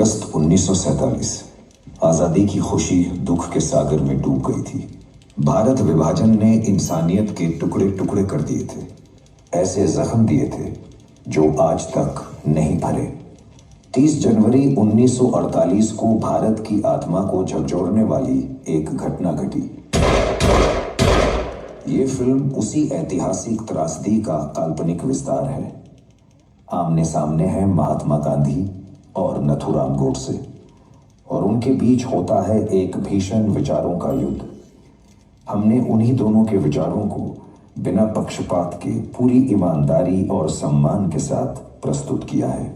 अगस्त 1947 आजादी की खुशी दुख के सागर में डूब गई थी। भारत विभाजन ने इंसानियत के टुकड़े टुकड़े कर दिए थे, ऐसे जख्म दिए थे जो आज तक नहीं भरे। 30 जनवरी 1948 को भारत की आत्मा को झकझोरने वाली एक घटना घटी। ये फिल्म उसी ऐतिहासिक त्रासदी का काल्पनिक विस्तार है। आमने सामने है महात्मा गांधी और नथुराम गोडसे, और उनके बीच होता है एक भीषण विचारों का युद्ध। हमने उन्हीं दोनों के विचारों को बिना पक्षपात के पूरी ईमानदारी और सम्मान के साथ प्रस्तुत किया है।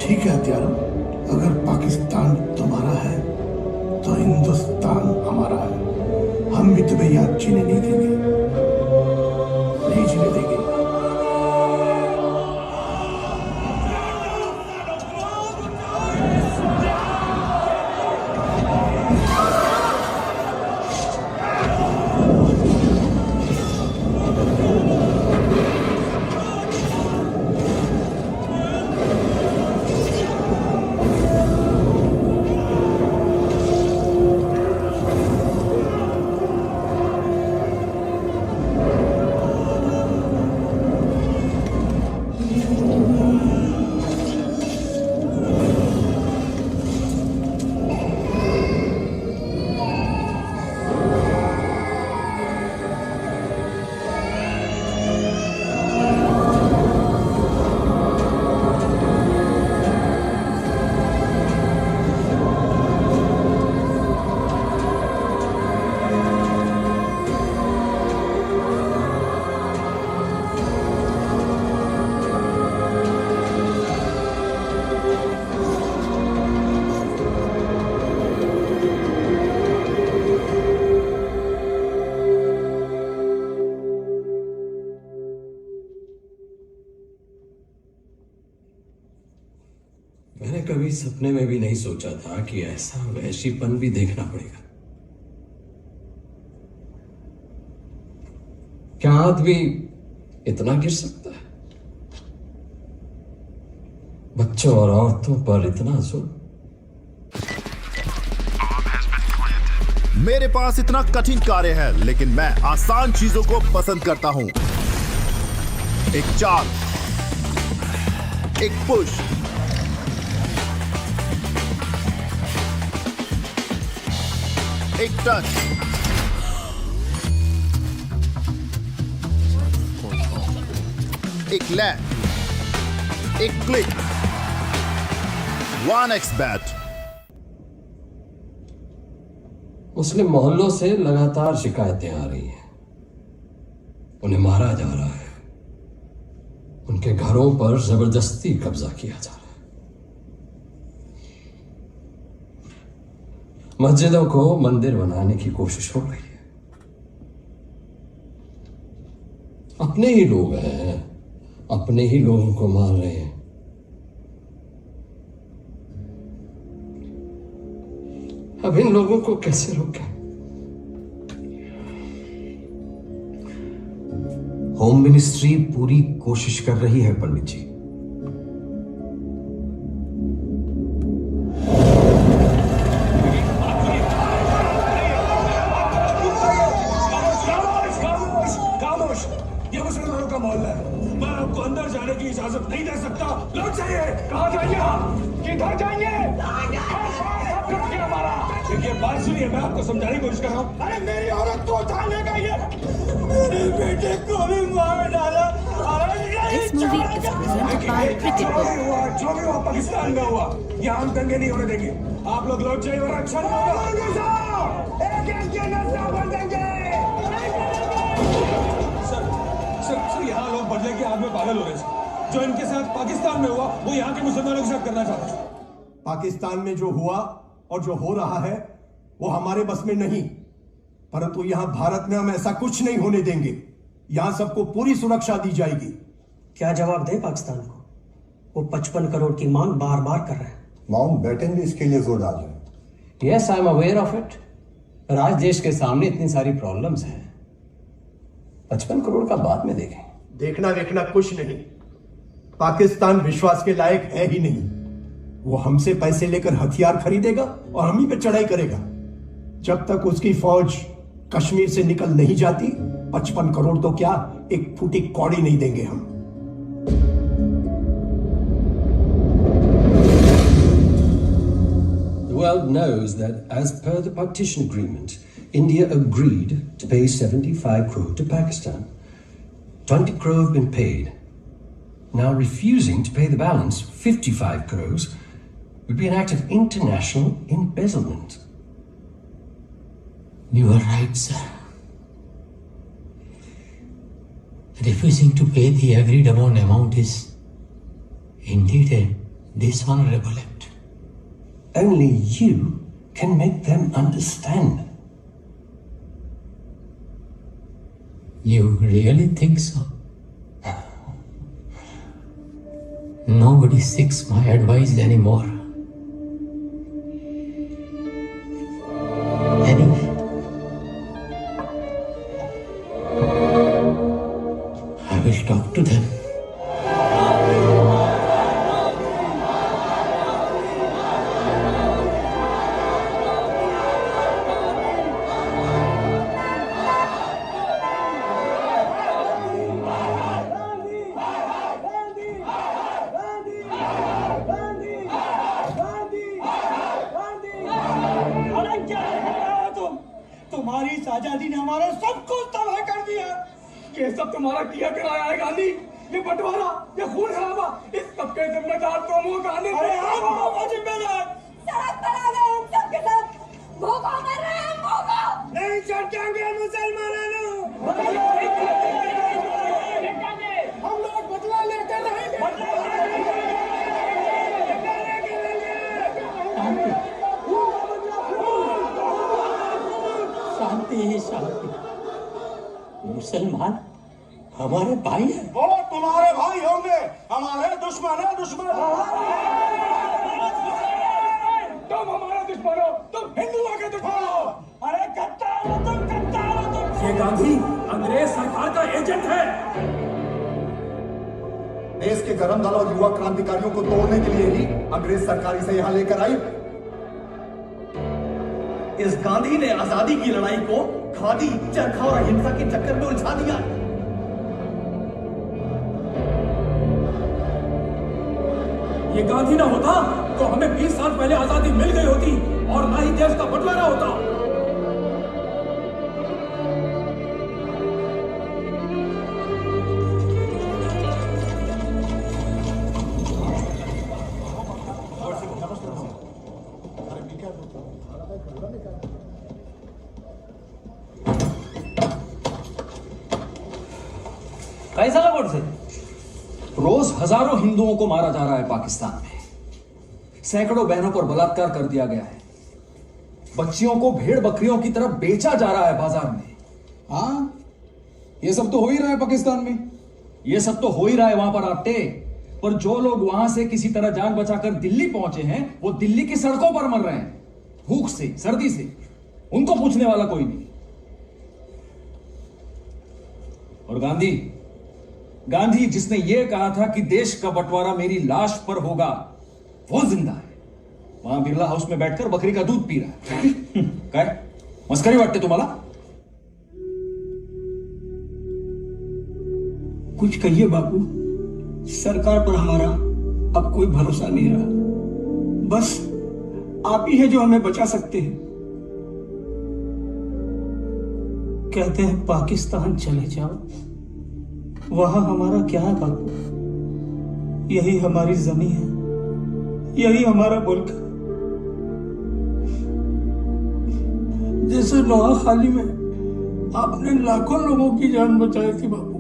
ठीक है हत्यारा, अगर पाकिस्तान तुम्हारा है तो हिंदुस्तान हमारा है। हम भी तुम्हें याद जीने नहीं देंगे, नहीं जीने देंगे। मैंने कभी सपने में भी नहीं सोचा था कि ऐसा वहशीपन भी देखना पड़ेगा। क्या आदमी इतना गिर सकता है? बच्चों और औरतों पर इतना जुल्म। मेरे पास इतना कठिन कार्य है, लेकिन मैं आसान चीजों को पसंद करता हूं। एक चाल, एक पुश, एक टच, एक लैंड, एक क्लिक, 1x बैट। मुस्लिम मोहल्लों से लगातार शिकायतें आ रही हैं। उन्हें मारा जा रहा है, उनके घरों पर जबरदस्ती कब्जा किया जा रहा है, मस्जिदों को मंदिर बनाने की कोशिश हो रही है। अपने ही लोग हैं, अपने ही लोगों को मार रहे हैं। अब इन लोगों को कैसे रोकें? होम मिनिस्ट्री पूरी कोशिश कर रही है पंडित जी। खामोश! ये मुसलमानों का मोहल्ला है। मैं आपको अंदर जाने की इजाजत नहीं दे सकता। लौट जाइए। कहाँ जाइए आप? किधर जाइए? देखिए बात सुनिए, मैं आपको समझाने की कोशिश कर रहा हूँ। अरे मेरी औरत को उठा लेगा ये। मेरे बेटे को भी मार डाला। This movie is presented by Cricket Book. जो भी हुआ पाकिस्तान में हुआ, यहाँ हम दंगे नहीं होने देंगे। आप लोग लौट जाइए वरना अच्छा नहीं होगा। एक-एक के नस्ल बन देंगे। सर यहाँ लोग बदले की आग में पागल हो रहे हैं। जो इनके साथ पाकिस्तान में हुआ वो यहाँ के मुसलमानों के साथ करना चाहते हैं। पाकिस्तान में जो हुआ और जो हो रहा है वो हमारे बस में नहीं, परंतु यहां भारत में हम ऐसा कुछ नहीं होने देंगे। यहां सबको पूरी सुरक्षा दी जाएगी। क्या जवाब दे पाकिस्तान को? वो 55 करोड़ की मांग बार बार कर रहे हैं। माउंट बैटन भी इसके लिए जोर डाल रहे हैं। Yes, I am aware of it. पर आज देश के सामने इतनी सारी प्रॉब्लम्स हैं, 55 करोड़ का बाद में देखें। देखना देखना कुछ नहीं। पाकिस्तान विश्वास के लायक है ही नहीं। वो हमसे पैसे लेकर हथियार खरीदेगा और हम ही पे चढ़ाई करेगा। जब तक उसकी फौज कश्मीर से निकल नहीं जाती, 55 करोड़ तो क्या, एक फूटी कौड़ी नहीं देंगे हम। The world knows that as per the partition agreement, India agreed to pay 75 crore to Pakistan. 20 crore have been paid. Now refusing to pay the balance, 55 crores, would be an act of international embezzlement. You are right, sir. Refusing to pay the agreed amount is indeed a dishonorable act. Only you can make them understand. You really think so? Nobody seeks my advice anymore. Anyway, I will talk to them. तुम्हारी आजादी ने हमारा सब कुछ तबाह कर दिया। ये सब तुम्हारा किया कराया है गांधी। ये बंटवारा, ये खून खराबा, इस सब के जिम्मेदार तुम हो गांधी। अरे आप हो जिम्मेदार। सड़क पर आ गए हम सबके साथ, भूखों मर रहे हैं हम, भूखों। नहीं चढ़ेंगे मुसलमानों। हम लोग बदला लेकर रहेंगे। शांति ही शांति। मुसलमान हमारे भाई हैं। वो तुम्हारे भाई होंगे, हमारे दुश्मन है दुश्मन। तुम हमारे दुश्मन हो, तुम हिंदुओं के दुश्मन हो। अरे गद्दार हो तुम, गद्दार हो तुम। ये गांधी अंग्रेज सरकार का एजेंट है। देश के गरम दल और युवा क्रांतिकारियों को तोड़ने के लिए ही अंग्रेज सरकार इसे यहाँ लेकर आई। इस गांधी ने आजादी की लड़ाई को खादी, चरखा और हिंसा के चक्कर में उलझा दिया। ये गांधी ना होता तो हमें 20 साल पहले आजादी मिल गई होती और ना ही देश का बंटवारा होता। कैसा लगा से? रोज हजारों हिंदुओं को मारा जा रहा है पाकिस्तान में, सैकड़ों बहनों पर बलात्कार कर दिया गया है, बच्चियों को भेड़ बकरियों की तरह बेचा जा रहा है बाजार में। हाँ, ये सब तो हो ही रहा है पाकिस्तान में। ये सब तो हो ही रहा है वहां पर आपटे, पर जो लोग वहां से किसी तरह जान बचाकर दिल्ली पहुंचे हैं वो दिल्ली की सड़कों पर मर रहे हैं, भूख से, सर्दी से। उनको पूछने वाला कोई नहीं। और गांधी जिसने यह कहा था कि देश का बंटवारा मेरी लाश पर होगा, वो जिंदा है, वहां बिरला हाउस में बैठकर बकरी का दूध पी रहा है। काय मस्करी वाटते तुम्हाला? कुछ कहिए बापू, सरकार पर हमारा अब कोई भरोसा नहीं रहा। बस आप ही है जो हमें बचा सकते हैं। कहते हैं पाकिस्तान चले जाओ, वहां हमारा क्या है बापू? यही हमारी जमीन है, यही हमारा मुल्क है। जैसे नोआखाली में आपने लाखों लोगों की जान बचाई थी बापू,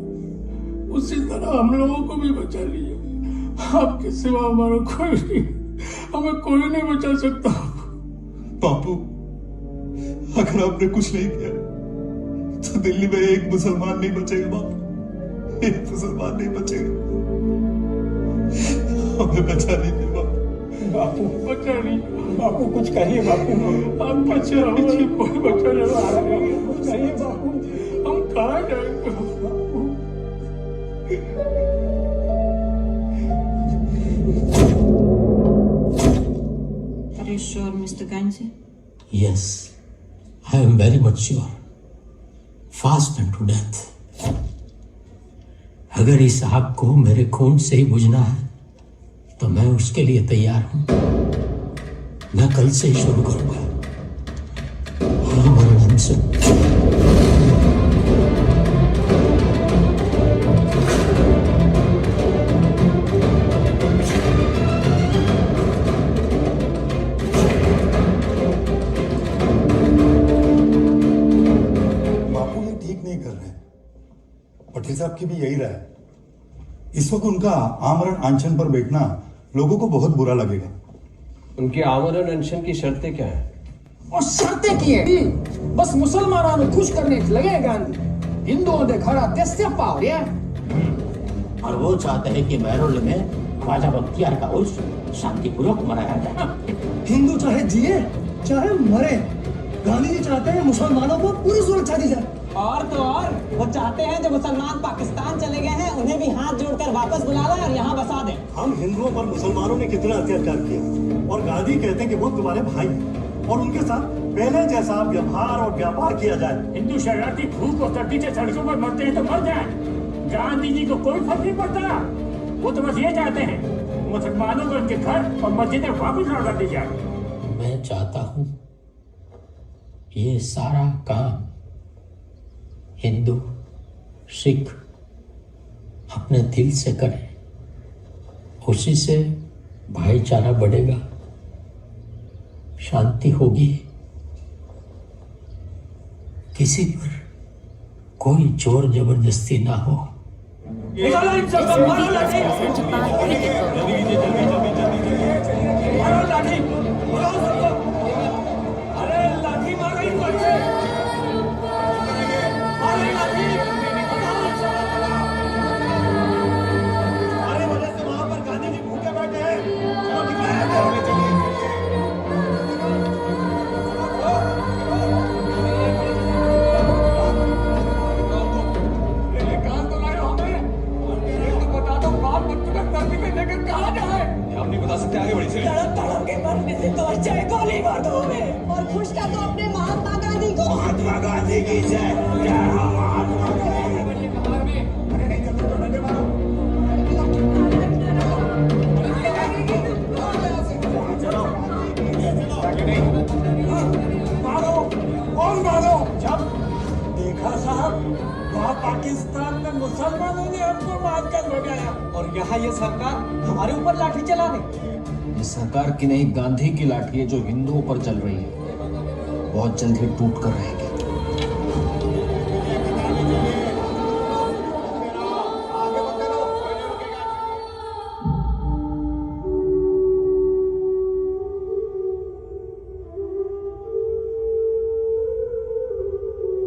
उसी तरह हम लोगों को भी बचा लीजिए। आपके सिवा हमारा कोई नहीं, हमें कोई नहीं बचा सकता। बापू, अगर आपने कुछ नहीं किया तो दिल्ली में एक मुसलमान नहीं बचेगा बापू, एक मुसलमान नहीं बचेगा। हमें बचा लीजिए बापू। बापू बचा लीजिए, बापू कुछ कहिए बापू, हम बचे, हमारी कोई बचाने वाला नहीं है। कुछ कहिए बापू, हम कहाँ जाएंगे बापू? Are you sure, Mr. Gandhi? Yes, I am very much sure. Fast and to death. अगर इस आग को मेरे खून से ही बुझना है तो मैं उसके लिए तैयार हूं। मैं कल से ही शुरू करूंगा। आमरण अनशन। पटेल साहब की भी यही राय है। इस वक्त उनका आमरण अनशन पर बैठना लोगों को बहुत बुरा लगेगा। उनके आमरण अनशन की शर्तें क्या हैं? और शर्तें की हैं? बस मुसलमानों को खुश करने लगे गांधी। हिंदुओं ने खड़ा देश पाव रहा है। और वो चाहते हैं कि महरोल में ख्वाजा बख्तियार का उर्स शांतिपूर्वक मनाया जाए। हिंदू चाहे जिए चाहे मरे, गांधी जी चाहते हैं मुसलमानों को पूरी सुरक्षा दी जाए। और तो और वो चाहते हैं जो मुसलमान पाकिस्तान चले गए हैं उन्हें भी हाथ जोड़कर वापस बुला लें और यहाँ बसा दें। हम हिंदुओं पर मुसलमानों ने कितना अत्याचार किया, और गांधी कहते हैं कि वो तुम्हारे भाई हैं और उनके साथ पहले जैसा व्यवहार और व्यापार किया जाए। हिंदू शरणार्थी भूख और सर्दी से सड़कों पर मरते हैं तो मर जाए, गांधी जी को कोई फर्क नहीं पड़ता। वो तो बस ये चाहते हैं मुसलमानों को उनके घर और मस्जिदें वापस लौटा दी जाए। मैं चाहता हूँ ये सारा काम हिंदू सिख अपने दिल से करें, उसी से भाईचारा बढ़ेगा, शांति होगी, किसी पर कोई जोर जबरदस्ती ना हो। गोली मार दो हमें और खुश कर दो अपने महात्मा गांधी को। महात्मा गांधी की जय। महात्मा गांधी। यहाँ ये सरकार हमारे ऊपर लाठी चला रही। ये सरकार की नहीं, गांधी की लाठी है जो हिंदुओं पर चल रही है, बहुत जल्द ही टूट कर रहेगी।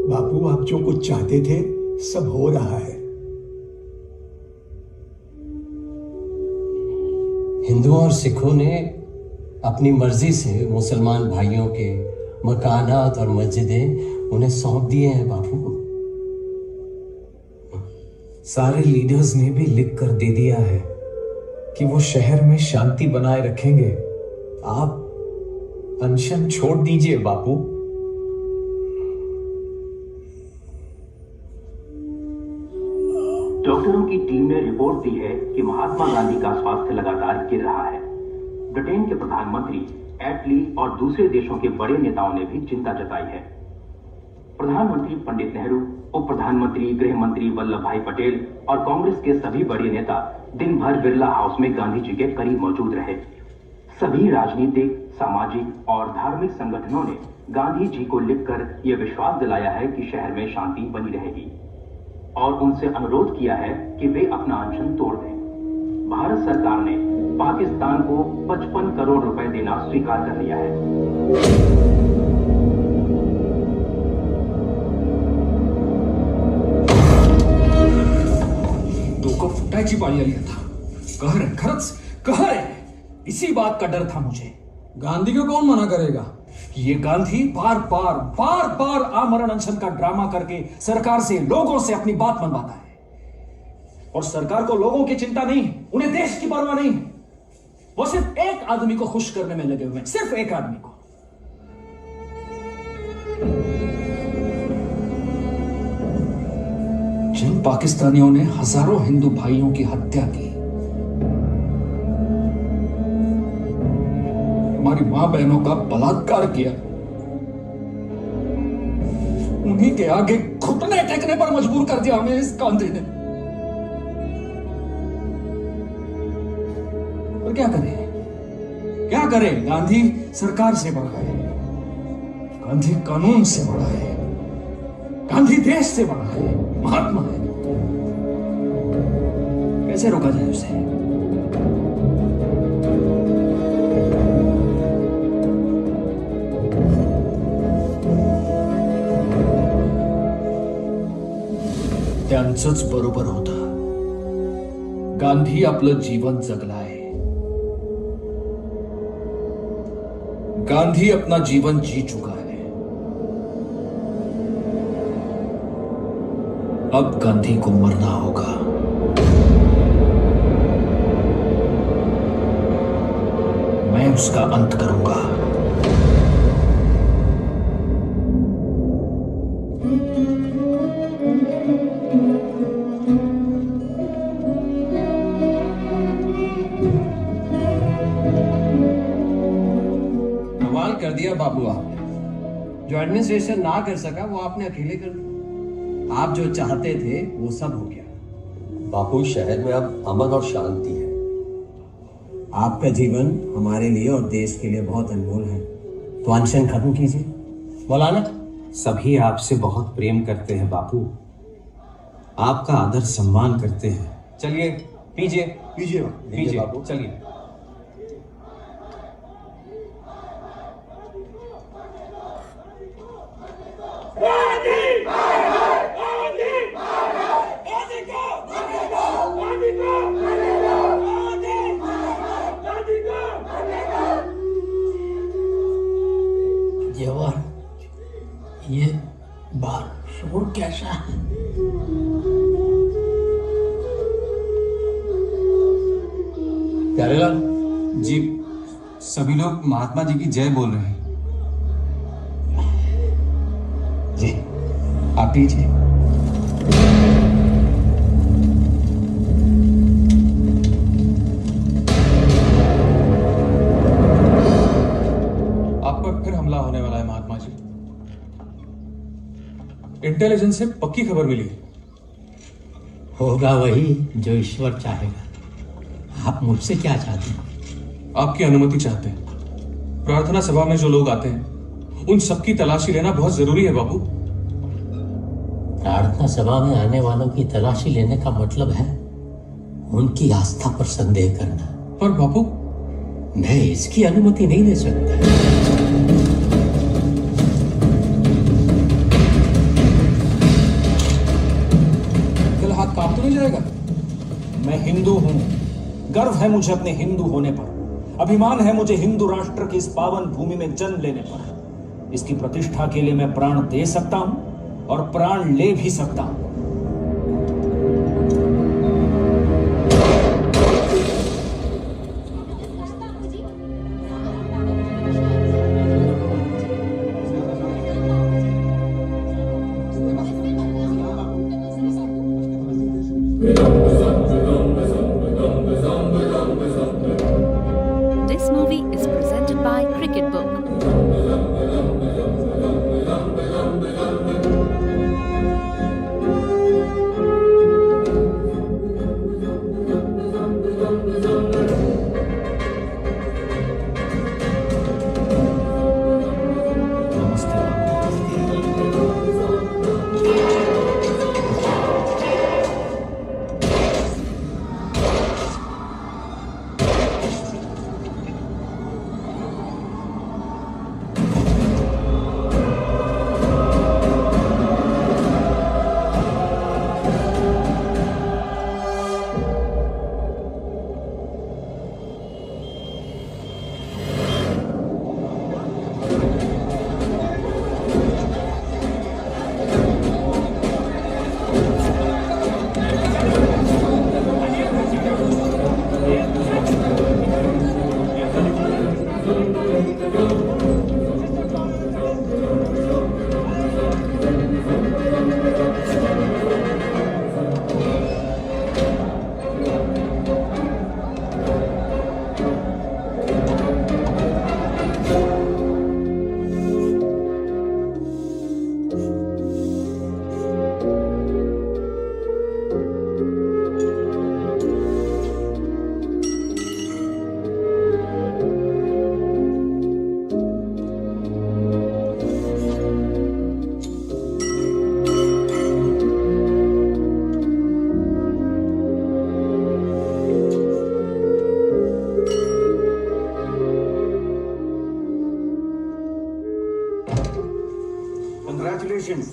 बापू, आप जो कुछ चाहते थे सब हो रहा है। हिंदुओं और सिखों ने अपनी मर्जी से मुसलमान भाइयों के मकानात और मस्जिदें उन्हें सौंप दिए हैं बापू। सारे लीडर्स ने भी लिख कर दे दिया है कि वो शहर में शांति बनाए रखेंगे। आप अनशन छोड़ दीजिए बापू। डॉक्टरों की टीम ने रिपोर्ट दी है कि महात्मा गांधी का स्वास्थ्य लगातार गिर रहा है। ब्रिटेन के प्रधानमंत्री एटली और दूसरे देशों के बड़े नेताओं ने भी चिंता जताई है। प्रधानमंत्री पंडित नेहरू, उप प्रधानमंत्री गृह मंत्री वल्लभ भाई पटेल और कांग्रेस के सभी बड़े नेता दिन भर बिरला हाउस में गांधी जी के करीब मौजूद रहे। सभी राजनीतिक, सामाजिक और धार्मिक संगठनों ने गांधी जी को लिखकर यह विश्वास दिलाया है कि शहर में शांति बनी रहेगी और उनसे अनुरोध किया है कि वे अपना अनशन तोड़ दें। भारत सरकार ने पाकिस्तान को 55 करोड़ रुपए देना स्वीकार कर लिया है। डोकं फुटायची पाळी आली आता। कहर है, खरंच कहर है। इसी बात का डर था मुझे। गांधी को कौन मना करेगा? ये गांधी बार बार आमरण अनशन का ड्रामा करके सरकार से, लोगों से अपनी बात मनवाता है। और सरकार को लोगों की चिंता नहीं, उन्हें देश की परवाह नहीं। वो सिर्फ एक आदमी को खुश करने में लगे हुए हैं, सिर्फ एक आदमी को। जिन पाकिस्तानियों ने हजारों हिंदू भाइयों की हत्या की, हमारी मां बहनों का बलात्कार किया, उन्हीं के आगे घुटने टेकने पर मजबूर कर दिया हमें इस गांधी ने। और क्या करें? गांधी सरकार से बड़ा है, गांधी कानून से बड़ा है, गांधी देश से बड़ा है, महात्मा है। कैसे रोका जाए उसे? त्यांचंच बरोबर होतं। गांधी आपलं जीवन जगलाय। गांधी अपना जीवन जी चुका है। अब गांधी को मरना होगा। मैं उसका अंत करूंगा। कर दिया बाबू आपने। जो एडमिनिस्ट्रेशन ना कर सका वो आपने अकेले कर दिया। आप जो चाहते थे वो सब हो गया। बापू, शहर में अब अमन और शांति है। आपका जीवन हमारे लिए और देश के लिए बहुत अनमोल है, तो अनशन खत्म कीजिए। मौलाना, सभी आपसे बहुत प्रेम करते हैं बापू, आपका आदर सम्मान करते हैं। चलिए पीजिए पीजिए बापू, चलिए। जवाहर, ये बाहर शोर कैसा है? प्यारेलाल जी, सभी लोग महात्मा जी की जय बोल रहे हैं। जी, आप पीजिए। आप पर फिर हमला होने वाला है महात्मा जी। इंटेलिजेंस से पक्की खबर मिली। होगा वही जो ईश्वर चाहेगा। आप मुझसे क्या चाहते हैं? आपकी अनुमति चाहते हैं। प्रार्थना सभा में जो लोग आते हैं उन सबकी तलाशी लेना बहुत जरूरी है बापू। प्रार्थना सभा में आने वालों की तलाशी लेने का मतलब है उनकी आस्था पर संदेह करना। पर बापू, मैं इसकी अनुमति नहीं दे सकता। कल हाथ कांप तो नहीं जाएगा? मैं हिंदू हूं, गर्व है मुझे अपने हिंदू होने पर, अभिमान है मुझे हिंदू राष्ट्र की इस पावन भूमि में जन्म लेने पर। इसकी प्रतिष्ठा के लिए मैं प्राण दे सकता हूं और प्राण ले भी सकता हूं। This movie is presented by Cricket Book. Congratulations,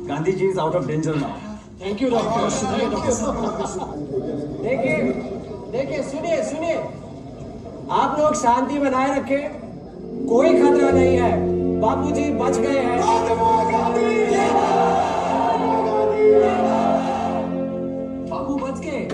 Gandhi ji is out of danger now. Thank you doctor. देखिए सुनिए, आप लोग शांति बनाए रखें, कोई खतरा नहीं है, बापूजी बच गए हैं। बापू बच गए।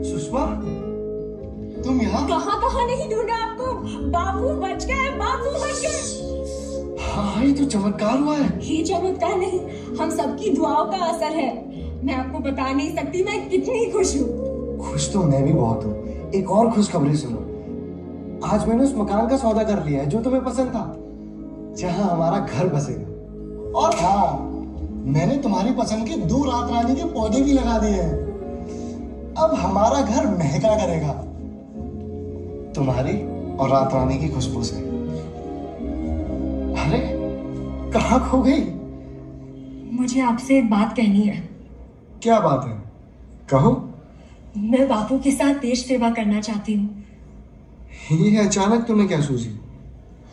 सुषमा, तुम यहाँ? कहाँ नहीं ढूंढा आपको। बाबू बच गए। हाँ, ये तो चमत्कार हुआ है। ये चमत्कार नहीं, हम सबकी दुआओं का असर है। मैं आपको बता नहीं सकती मैं कितनी खुश हूँ। खुश तो मैं भी बहुत हूँ। एक और खुशखबरी सुनो। आज मैंने उस मकान का सौदा कर लिया है जो तुम्हें पसंद था, जहाँ हमारा घर बसेगा। और हाँ, मैंने तुम्हारी पसंद के 2 रात रानी के पौधे भी लगा दिए हैं। अब हमारा घर महका करेगा तुम्हारी और रात रानी की खुशबू से। अरे, कहाँ खो गई? मुझे आपसे एक बात कहनी है। क्या बात है? कहो। मैं बापू के साथ देश सेवा करना चाहती हूँ। ये अचानक तुम्हें क्या सूझी?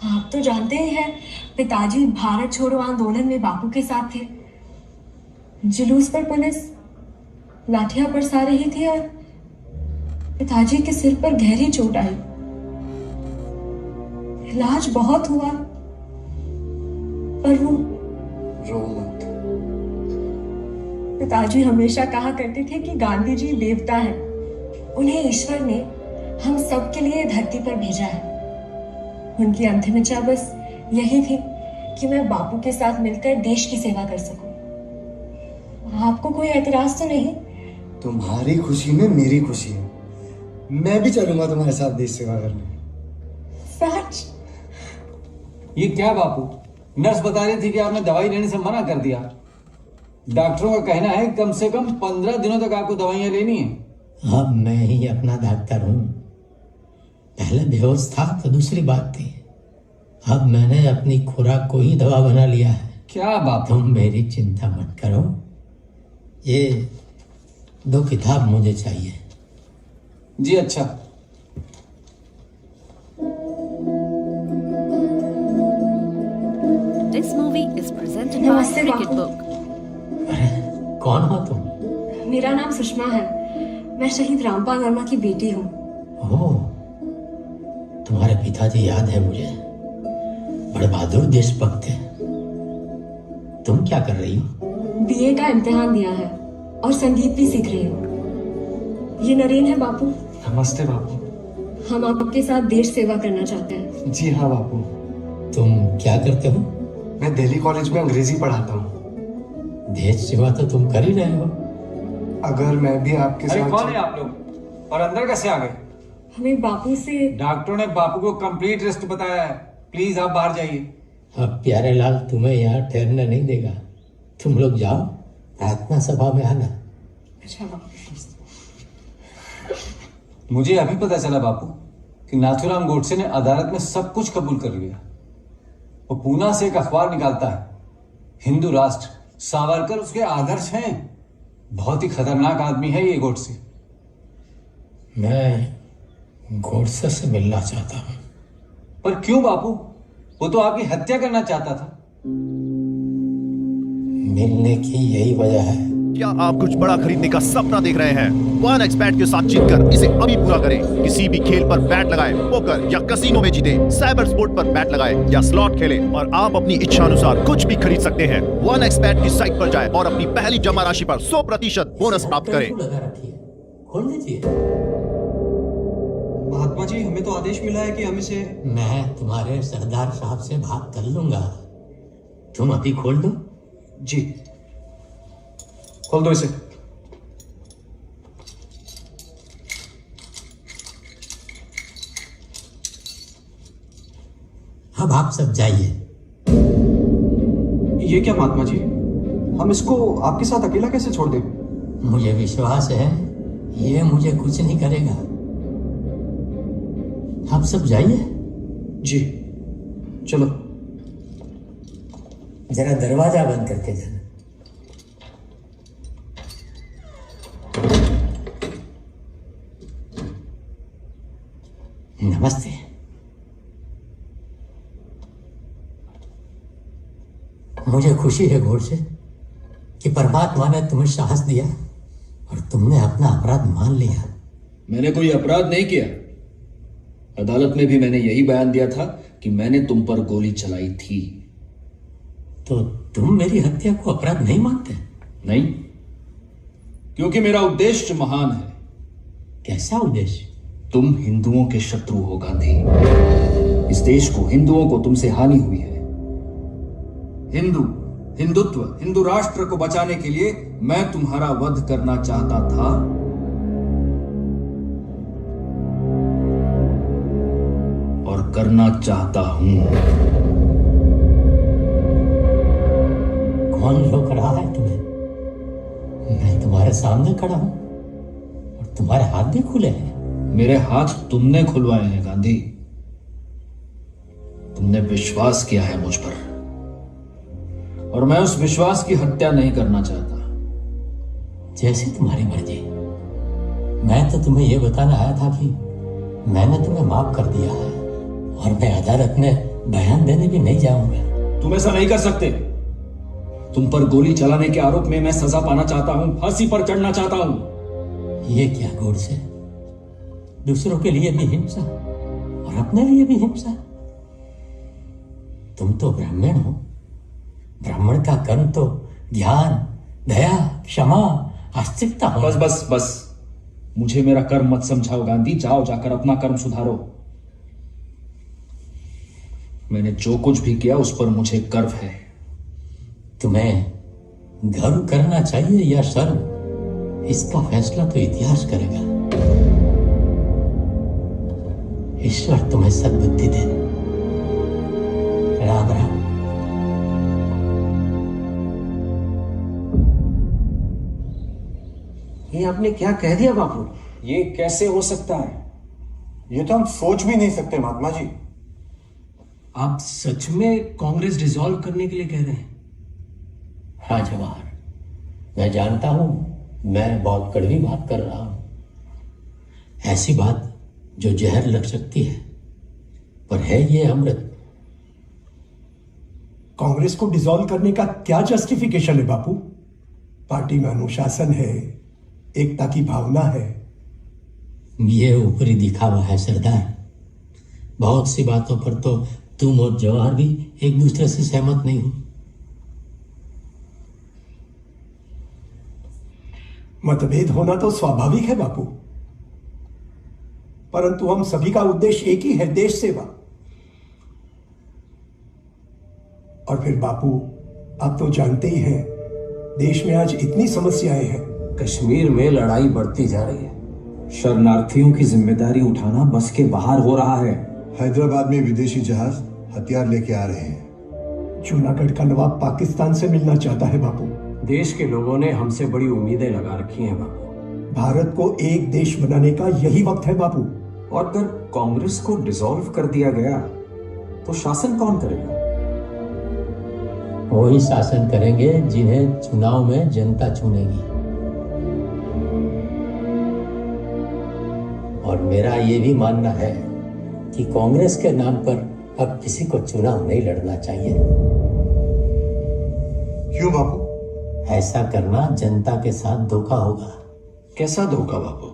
आप तो जानते ही हैं, पिताजी भारत छोड़ो आंदोलन में बापू के साथ थे। जुलूस पर पुलिस लाठियां बरसा रही थी और पिताजी के सिर पर गहरी चोट आई। इलाज बहुत हुआ पर वो रो मत। पिताजी हमेशा कहा करते थे कि गांधी जी देवता है, उन्हें ईश्वर ने हम सबके लिए धरती पर भेजा है। उनकी अंतिम इच्छा बस यही थी कि मैं बापू के साथ मिलकर देश की सेवा कर सकूं। आपको कोई एतराज तो नहीं? तुम्हारी खुशी में मेरी खुशी है। मैं भी चलूंगा तुम्हारे साथ देश सेवा करने। सच? ये क्या बापू, नर्स बता रही थी कि आपने दवाई लेने से मना कर दिया। डॉक्टरों का कहना है कम से कम 15 दिनों तक आपको दवाइयां लेनी है। अब मैं ही अपना डॉक्टर हूँ। पहले बेहोश था तो दूसरी बात थी, अब मैंने अपनी खुराक को ही दवा बना लिया है। क्या बात? तुम मेरी चिंता मत करो। ये 2 किताब मुझे चाहिए। जी अच्छा। This movie is presented by नमस्ते Cricket बापू। Book। कौन हो तुम? मेरा नाम सुषमा है। मैं शहीद रामपाल वर्मा की बेटी हूँ। ओह, तुम्हारे पिताजी याद है मुझे, बड़े बहादुर देशभक्त थे। तुम क्या कर रही हो? बीए का इम्तिहान दिया है और संगीत भी सीख रही हूँ। ये नरेन है बापू। नमस्ते बापू। हम आपके साथ देश सेवा करना चाहते हैं। जी हाँ बापू। तुम क्या करते हो? मैं दिल्ली कॉलेज में अंग्रेजी पढ़ाता हूँ। देश सेवा तो तुम कर ही रहे हो। अगर मैं भी आपके अरे साथ। कौन है आप लोग और अंदर कैसे आ गए? हमें बापू से। डॉक्टरों ने बापू को कंप्लीट रेस्ट बताया है, प्लीज आप बाहर जाइए। अब प्यारे लाल तुम्हें यहाँ ठहरने नहीं देगा। तुम लोग जाओ, प्रार्थना सभा में आना। अच्छा बापू। मुझे अभी पता चला बापू कि नाथूराम गोडसे ने अदालत में सब कुछ कबूल कर लिया। वो पूना से एक अखबार निकालता है, हिंदू राष्ट्र। सावरकर उसके आदर्श हैं। बहुत ही खतरनाक आदमी है ये गोडसे। मैं गोडसे से मिलना चाहता हूँ। पर क्यों बापू? वो तो आपकी हत्या करना चाहता था। मिलने की यही वजह है। क्या आप कुछ बड़ा खरीदने का सपना देख रहे हैं? 1xBet के साथ जीतकर इसे अभी पूरा करें। किसी भी खेल पर बैट लगाएं, पोकर या कसिनो में जीते, साइबर स्पोर्ट पर बैट लगाएं या स्लॉट खेलें और आप अपनी इच्छा अनुसार कुछ भी खरीद सकते हैं। 1xBet की साइट पर जाएं और अपनी पहली जमा राशि पर 100% बोनस प्राप्त करें। खोल दीजिए। महात्मा जी, हमें तो आदेश मिला है कि हम इसे। मैं तुम्हारे सरदार साहब से बात कर लूंगा। तुम अभी खोल दो। जी, खोल दो इसे। अब आप सब जाइए। ये क्या महात्मा जी, हम इसको आपके साथ अकेला कैसे छोड़ दें? मुझे विश्वास है ये मुझे कुछ नहीं करेगा। आप सब जाइए। जी चलो। जरा दरवाजा बंद करके जाना। नमस्ते। मुझे खुशी है गोडसे कि परमात्मा ने तुम्हें साहस दिया और तुमने अपना अपराध मान लिया। मैंने कोई अपराध नहीं किया। अदालत में भी मैंने यही बयान दिया था कि मैंने तुम पर गोली चलाई थी। तो तुम मेरी हत्या को अपराध नहीं मानते? नहीं, क्योंकि मेरा उद्देश्य महान है। कैसा उद्देश्य? तुम हिंदुओं के शत्रु हो गांधी। इस देश को, हिंदुओं को तुमसे हानि हुई है। हिंदुत्व, हिंदू राष्ट्र को बचाने के लिए मैं तुम्हारा वध करना चाहता था। और करना चाहता हूं। कौन रोक रहा है तुम्हें? मैं तुम्हारे सामने खड़ा हूं और तुम्हारे हाथ भी खुले हैं। मेरे हाथ तुमने खुलवाए हैं गांधी। तुमने विश्वास किया है मुझ पर और मैं उस विश्वास की हत्या नहीं करना चाहता। जैसे तुम्हारी मर्जी। मैं तो तुम्हें यह बताना आया था कि मैंने तुम्हें माफ कर दिया है और मैं अदालत में बयान देने भी नहीं जाऊंगा। तुम ऐसा नहीं कर सकते। तुम पर गोली चलाने के आरोप में मैं सजा पाना चाहता हूं, फांसी पर चढ़ना चाहता हूं। ये क्या गोडसे, दूसरों के लिए भी हिंसा और अपने लिए भी हिंसा। तुम तो ब्राह्मण हो। ब्राह्मण का कर्म तो ज्ञान, दया, क्षमा, आस्तिकता हो। बस बस बस, मुझे मेरा कर्म मत समझाओ गांधी, जाओ जाकर अपना कर्म सुधारो। मैंने जो कुछ भी किया उस पर मुझे गर्व है। तुम्हें गर्व करना चाहिए या शर्म, इसका फैसला तो इतिहास करेगा। ईश्वर तुम्हें सद्बुद्धि दे। राम राम। ये आपने क्या कह दिया बापू? ये कैसे हो सकता है? ये तो हम सोच भी नहीं सकते महात्मा जी। आप सच में कांग्रेस डिसॉल्व करने के लिए कह रहे हैं? हाँ जवाहर, मैं जानता हूं मैं बहुत कड़वी बात कर रहा हूं, ऐसी बात जो जहर लग सकती है, पर है ये अमृत। कांग्रेस को डिसॉल्व करने का क्या जस्टिफिकेशन है बापू? पार्टी में अनुशासन है, एकता की भावना है। ये ऊपरी दिखावा है सरदार। बहुत सी बातों पर तो तुम और जवाहर भी एक दूसरे से सहमत नहीं हो। मतभेद होना तो स्वाभाविक है बापू, परंतु हम सभी का उद्देश्य एक ही है, देश सेवा। और फिर बापू, आप तो जानते ही हैं, देश में आज इतनी समस्याएं हैं। कश्मीर में लड़ाई बढ़ती जा रही है, शरणार्थियों की जिम्मेदारी उठाना बस के बाहर हो रहा है। हैदराबाद में विदेशी जहाज हथियार लेके आ रहे हैं। जूनागढ़ का नवाब पाकिस्तान से मिलना चाहता है बापू। देश के लोगों ने हमसे बड़ी उम्मीदें लगा रखी हैं बापू। भारत को एक देश बनाने का यही वक्त है बापू। और अगर कांग्रेस को डिसॉल्व कर दिया गया तो शासन कौन करेगा? वही शासन करेंगे जिन्हें चुनाव में जनता चुनेगी। और मेरा ये भी मानना है कि कांग्रेस के नाम पर अब किसी को चुनाव नहीं लड़ना चाहिए। क्यों बापू? ऐसा करना जनता के साथ धोखा होगा। कैसा धोखा बापू?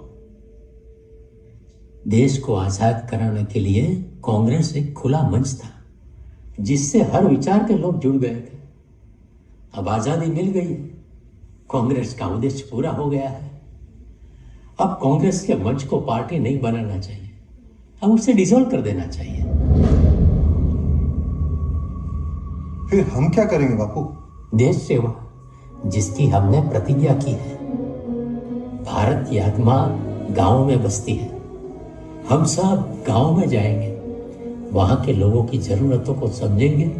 देश को आजाद कराने के लिए कांग्रेस एक खुला मंच था, जिससे हर विचार के लोग जुड़ गए थे। अब आजादी मिल गई, कांग्रेस का उद्देश्य पूरा हो गया है। अब कांग्रेस के मंच को पार्टी नहीं बनाना चाहिए, अब उसे डिसॉल्व कर देना चाहिए। फिर हम क्या करेंगे बापू? देश सेवा, जिसकी हमने प्रतिज्ञा की है। भारत की आत्मा गांव में बसती है। हम सब गांव में जाएंगे, वहां के लोगों की जरूरतों को समझेंगे,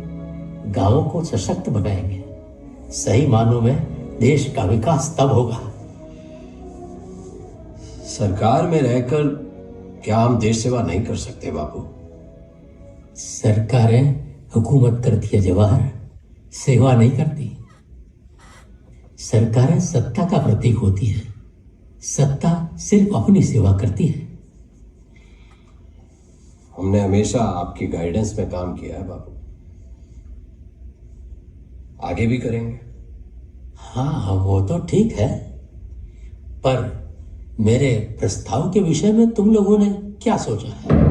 गांवों को सशक्त बनाएंगे। सही मानों में देश का विकास तब होगा। सरकार में रहकर क्या हम देश सेवा नहीं कर सकते बापू? सरकारें हुकूमत करती है जवाहर, सेवा नहीं करती। सरकारें सत्ता का प्रतीक होती है, सत्ता सिर्फ अपनी सेवा करती है। हमने हमेशा आपकी गाइडेंस में काम किया है बापू, आगे भी करेंगे। हाँ, वो तो ठीक है, पर मेरे प्रस्ताव के विषय में तुम लोगों ने क्या सोचा है?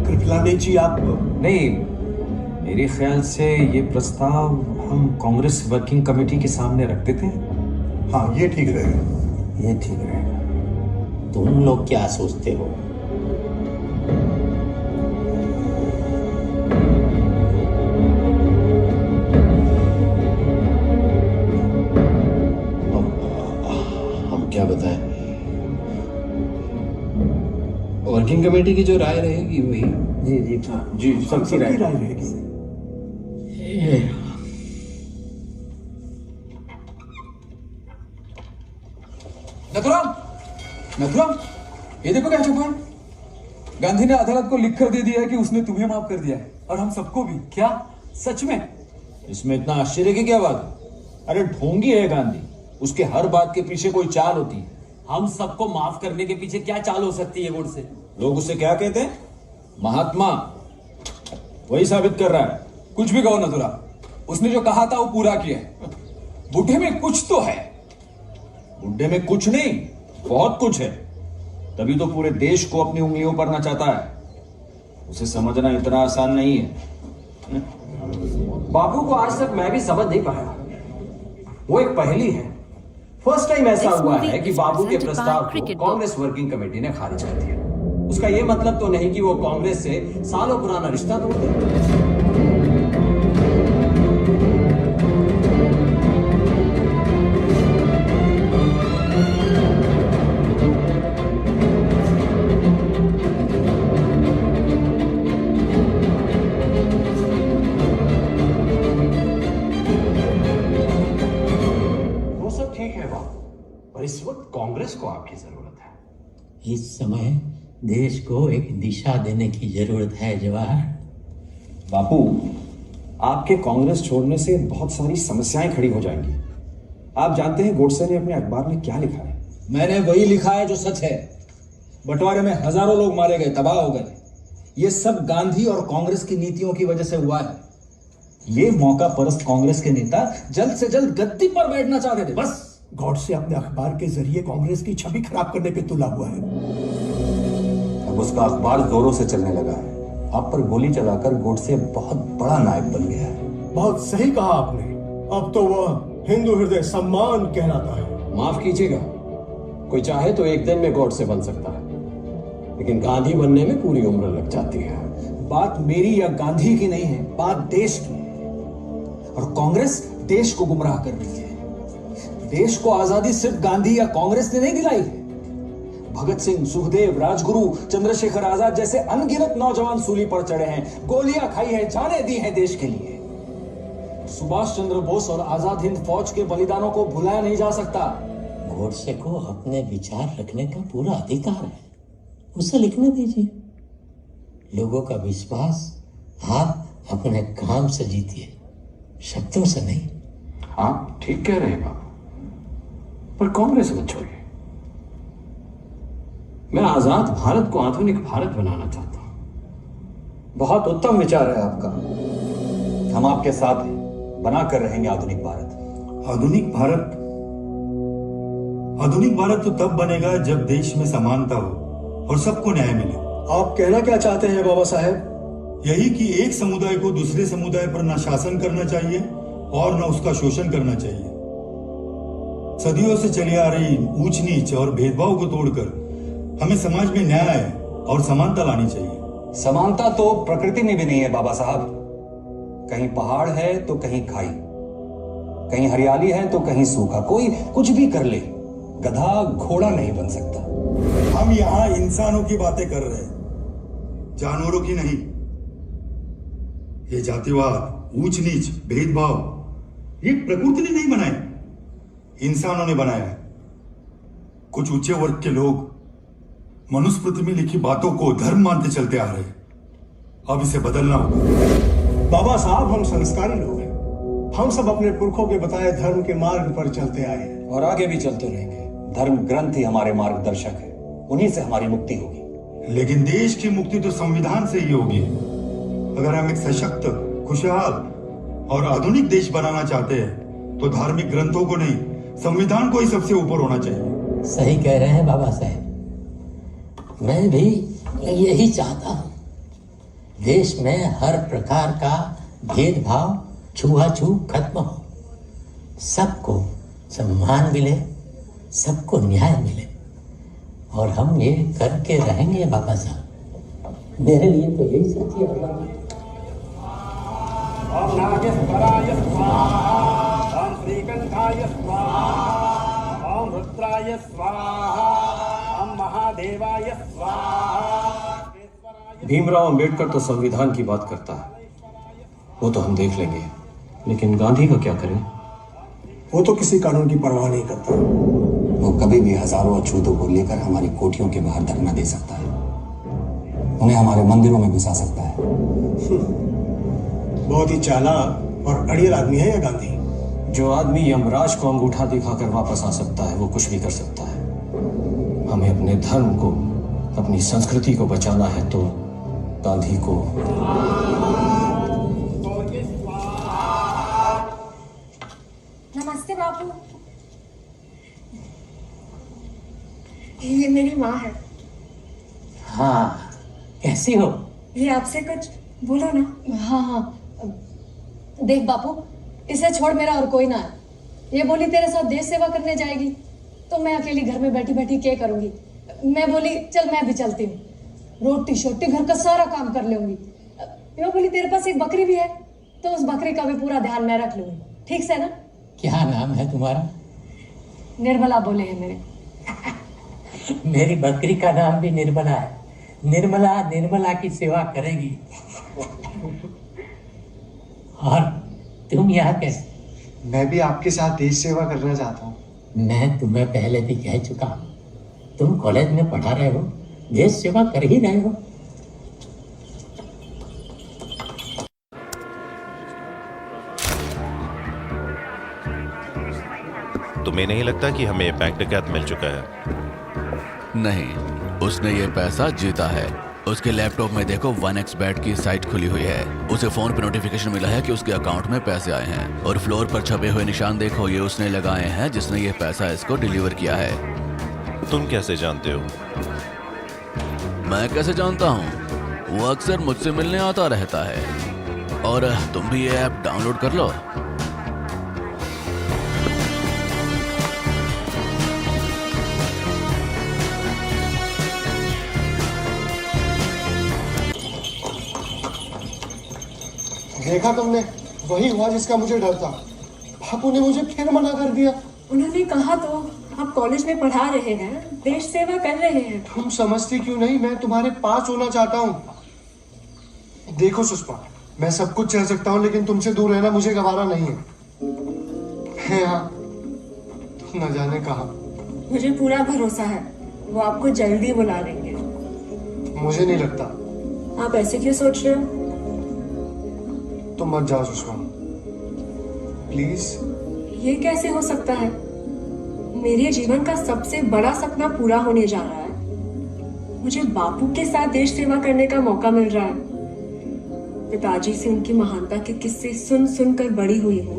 कृपलानी जी, आप नहीं, मेरे ख्याल से ये प्रस्ताव हम कांग्रेस वर्किंग कमेटी के सामने रख देते हैं। हाँ, ये ठीक रहेगा। ये ठीक रहेगा। तुम लोग क्या सोचते हो? हम क्या बताएं? वर्किंग कमेटी की जो राय रहेगी वही। जी जी जी, सबकी राय रहेगी। नथुराम, नथुराम, ये देखो क्या छुपा है। गांधी ने अदालत को लिख कर दे दिया है कि उसने तुम्हें माफ कर दिया है और हम सबको भी। क्या सच में? इसमें इतना आश्चर्य की क्या बात है? अरे ढोंगी है गांधी, उसके हर बात के पीछे कोई चाल होती है। हम सबको माफ करने के पीछे क्या चाल हो सकती है गुड़ से? लोग उसे क्या कहते हैं? महात्मा। वही साबित कर रहा है। कुछ भी कहो नथुरा, उसने जो कहा था वो पूरा किया है। बुढ़े में कुछ तो है। बुढ़े में कुछ नहीं, बहुत कुछ है। तभी तो पूरे देश को अपनी उंगलियों पर नचाता है। उसे समझना इतना आसान नहीं है। बापू को आज तक मैं भी समझ नहीं पाया। वो एक पहेली है। फर्स्ट टाइम ऐसा हुआ है कि बापू के प्रस्ताव को कांग्रेस वर्किंग कमेटी ने खारिज कर दिया। उसका ये मतलब तो नहीं कि वो कांग्रेस से सालों पुराना रिश्ता तोड़ दे। इस वक्त कांग्रेस को आपकी जरूरत है। इस समय देश को एक दिशा देने की जरूरत है जवाहर। बापू, आपके कांग्रेस छोड़ने से बहुत सारी समस्याएं खड़ी हो जाएंगी। आप जानते हैं गोडसे ने अपने अखबार में क्या लिखा है? मैंने वही लिखा है जो सच है। बंटवारे में हजारों लोग मारे गए, तबाह हो गए। ये सब गांधी और कांग्रेस की नीतियों की वजह से हुआ है। ये मौका परस्त कांग्रेस के नेता जल्द से जल्द गद्दी पर बैठना चाहते थे, बस। गॉडसे अपने अखबार के जरिए कांग्रेस की छवि खराब करने पे तुला हुआ है। अब उसका अखबार जोरों से चलने लगा है। आप पर गोली चलाकर गोडसे बहुत बड़ा नायक बन गया है। बहुत सही कहा आपने। अब तो वह हिंदू हृदय सम्मान कहलाता है। माफ कीजिएगा, कोई चाहे तो एक दिन में गॉडसे बन सकता है, लेकिन गांधी बनने में पूरी उम्र लग जाती है। बात मेरी या गांधी की नहीं है, बात देश की है। और कांग्रेस देश को गुमराह कर रही है। देश को आजादी सिर्फ गांधी या कांग्रेस ने नहीं दिलाई है। भगत सिंह, सुखदेव, राजगुरु, चंद्रशेखर आजाद जैसे अनगिनत नौजवान सूली पर चढ़े हैं, गोलियां खाई हैं, जानें दी हैं देश के लिए। सुभाष चंद्र बोस और आजाद हिंद फौज के बलिदानों को भुलाया नहीं जा सकता। गोडसे को अपने विचार रखने का पूरा अधिकार है, उसे लिखने दीजिए। लोगों का विश्वास आप अपने काम से जीतिए, शब्दों से नहीं। आप ठीक कह रहे हैं बाबू, पर कांग्रेस मत छोड़िए। मैं आजाद भारत को आधुनिक भारत बनाना चाहता हूं। बहुत उत्तम विचार है आपका। हम आपके साथ हैं, बनाकर रहेंगे आधुनिक भारत। आधुनिक भारत? आधुनिक भारत तो तब बनेगा जब देश में समानता हो और सबको न्याय मिले। आप कहना क्या चाहते हैं बाबा साहेब? यही कि एक समुदाय को दूसरे समुदाय पर न शासन करना चाहिए और न उसका शोषण करना चाहिए। सदियों से चली आ रही ऊंच नीच और भेदभाव को तोड़कर हमें समाज में न्याय और समानता लानी चाहिए। समानता तो प्रकृति में भी नहीं है बाबा साहब। कहीं पहाड़ है तो कहीं खाई, कहीं हरियाली है तो कहीं सूखा। कोई कुछ भी कर ले, गधा घोड़ा नहीं बन सकता। हम यहाँ इंसानों की बातें कर रहे हैं, जानवरों की नहीं। ये जातिवाद, ऊंच नीच, भेदभाव ये प्रकृति ने नहीं बनाए, इंसानों ने बनाया है। कुछ ऊंचे वर्ग के लोग मनुस्मृति में लिखी बातों को धर्म मानते चलते आ रहे हैं। अब इसे बदलना होगा। बाबा साहब, हम संस्कारी लोग हैं। हम सब अपने पुरखों के बताए धर्म के मार्ग पर चलते आए हैं और आगे भी चलते रहेंगे। धर्म ग्रंथ ही हमारे मार्गदर्शक है, उन्हीं से हमारी मुक्ति होगी। लेकिन देश की मुक्ति तो संविधान से ही होगी। अगर हम एक सशक्त, खुशहाल और आधुनिक देश बनाना चाहते हैं तो धार्मिक ग्रंथों को नहीं, संविधान को ही सबसे ऊपर होना चाहिए। सही कह रहे हैं बाबा साहब। मैं भी यही चाहता हूं। देश में हर प्रकार का भेदभाव, छुआछूत खत्म हो, सबको सम्मान मिले, सबको न्याय मिले, और हम ये करके रहेंगे बाबा साहब। मेरे लिए तो यही सच्ची आजादी है। ओम नागेश्वराय स्वाहा, ओम श्रीकंठाय स्वाहा, ओम रुद्राय स्वाहा, ओम महादेवाय स्वाहा। भीमराव अंबेडकर तो संविधान की बात करता है, वो तो हम देख लेंगे, लेकिन गांधी का क्या करें? वो तो किसी कानून की परवाह नहीं करता। वो कभी भी हजारों अछूतों को लेकर हमारी कोठियों के बाहर धरना दे सकता है, उन्हें हमारे मंदिरों में घुसा सकता है। बहुत ही चालाक और अड़ियल आदमी है यह गांधी। जो आदमी यमराज को अंगूठा दिखाकर वापस आ सकता है, वो कुछ भी कर सकता है। हमें अपने धर्म को, अपनी संस्कृति को बचाना है तो गांधी को। नमस्ते बापू। ये मेरी माँ है। हाँ, कैसी हो? ये आपसे कुछ बोलो ना। हाँ हाँ, देख बापू, इसे छोड़, मेरा और कोई ना है। ये बोली तेरे साथ देश सेवा करने जाएगी, तो मैं अकेली घर में बैठी बैठी क्या करूंगी। मैं बोली चल मैं भी चलती हूँ, रोटी शोटी घर का सारा काम कर लूंगी। मैं बोली तेरे पास एक बकरी भी है, तो उस बकरी का भी पूरा ध्यान मैं रख लूंगी, ठीक से ना? क्या नाम है तुम्हारा? निर्मला बोले हैं मेरे। मेरी बकरी का नाम भी निर्मला है। निर्मला निर्मला की सेवा करेगी। और तुम यहाँ कैसे? मैं भी आपके साथ देश सेवा करना चाहता हूँ। मैं तुम्हें पहले भी कह चुका हूँ, तुम कॉलेज में पढ़ा रहे हो, देश सेवा कर ही रहे हो। तुम्हें नहीं लगता कि हमें बैंक डकैत मिल चुका है? नहीं, उसने ये पैसा जीता है। उसके लैपटॉप में देखो 1xbet की साइट खुली हुई है। उसे फोन पे नोटिफिकेशन मिला है कि उसके अकाउंट में पैसे आए हैं, और फ्लोर पर छपे हुए निशान देखो, ये उसने लगाए हैं जिसने ये पैसा इसको डिलीवर किया है। तुम कैसे जानते हो? मैं कैसे जानता हूँ? वो अक्सर मुझसे मिलने आता रहता है। और तुम भी ये ऐप डाउनलोड कर लो। देखा तुमने, वही हुआ जिसका मुझे डर था। बापू ने मुझे फिर मना कर दिया। उन्होंने कहा तो आप कॉलेज में पढ़ा रहे हैं, देश सेवा कर रहे हैं। तुम समझती क्यों नहीं? मैं तुम्हारे पास होना चाहता हूँ। देखो सुषमा, मैं सब कुछ सह सकता हूँ, लेकिन तुमसे दूर रहना मुझे गवारा नहीं है यहाँ, तुम न जाने कहा। मुझे पूरा भरोसा है, वो आपको जल्दी बुला लेंगे। मुझे नहीं लगता। आप ऐसे क्यों सोच रहे हो? तुम मत जाओ सुषमा, प्लीज। ये कैसे हो सकता है? मेरे जीवन का सबसे बड़ा सपना पूरा होने जा रहा है। मुझे बापू के साथ देश सेवा करने का मौका मिल रहा है। पिताजी से उनकी महानता के किस्से सुन सुन कर बड़ी हुई हूँ।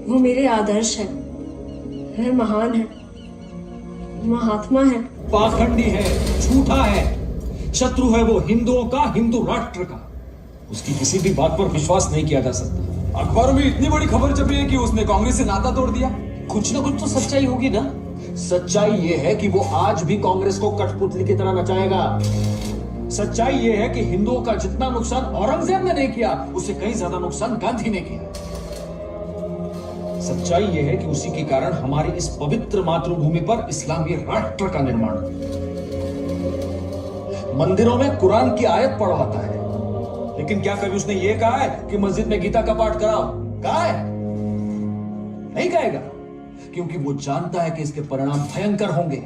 वो मेरे आदर्श है, वह महान है, महात्मा है। पाखंडी है, झूठा है, शत्रु है वो हिंदुओं का, हिंदू राष्ट्र का। उसकी किसी भी बात पर विश्वास नहीं किया जा सकता। अखबारों में इतनी बड़ी खबर छपी है कि उसने कांग्रेस से नाता तोड़ दिया। कुछ ना कुछ तो सच्चाई होगी ना। सच्चाई ये है कि वो आज भी कांग्रेस को कठपुतली की तरह नचाएगा। सच्चाई ये है कि हिंदुओं का जितना नुकसान औरंगजेब ने नहीं किया, उससे कहीं ज्यादा नुकसान गांधी ने किया। सच्चाई ये है कि उसी के कारण हमारी इस पवित्र मातृभूमि पर इस्लामी राष्ट्र का निर्माण। मंदिरों में कुरान की आयत पढ़वाता है, लेकिन क्या कभी उसने ये कहा है कि मस्जिद में गीता का पाठ कराओ? कहा है? नहीं कहेगा, क्योंकि वो जानता है कि इसके परिणाम भयंकर होंगे।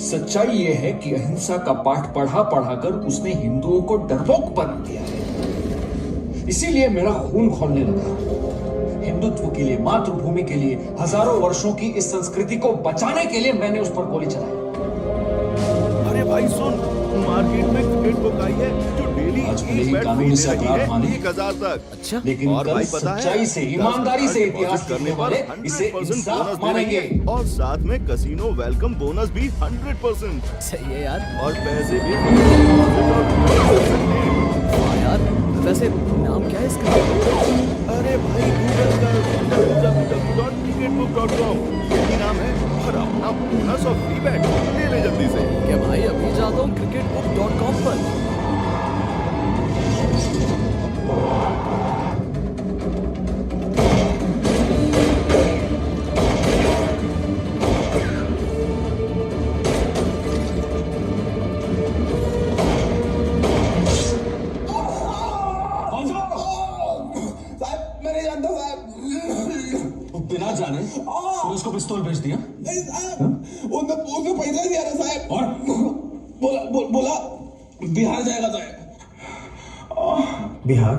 सच्चाई यह है कि अहिंसा का पाठ पढ़ा पढ़ाकर उसने हिंदुओं को डरपोक बना दिया है। इसीलिए मेरा खून खौलने लगा। हिंदुत्व के लिए, मातृभूमि के लिए, हजारों वर्षों की इस संस्कृति को बचाने के लिए मैंने उस पर गोली चलाई। अरे भाई सुन, मार्केट में क्रिकेट बुक आई है जो डेली आज भले ही कानूनी से अपराध माने, 1000 तक। अच्छा, लेकिन और भाई पता है, सच्चाई से, ईमानदारी से इतिहास करने वाले इसे इंसाफ मानेंगे। और साथ में कसिनो वेलकम बोनस भी 100%। सही है यार। और पैसे भी यार, वैसे नाम क्या है इसका? अरे भाई गूगल कर www.cricketbook.com, यही नाम है। और अपना बोनस और फ्री बैट ले ले जल्दी से। क्या भाई, अभी जाता हूँ cricketbook.com पर। बिना जाने पुलिस को पिस्तौल भेज दिया? उनको पैसा दिया ना साहब। और बोला बिहार जाएगा साहब। बिहार?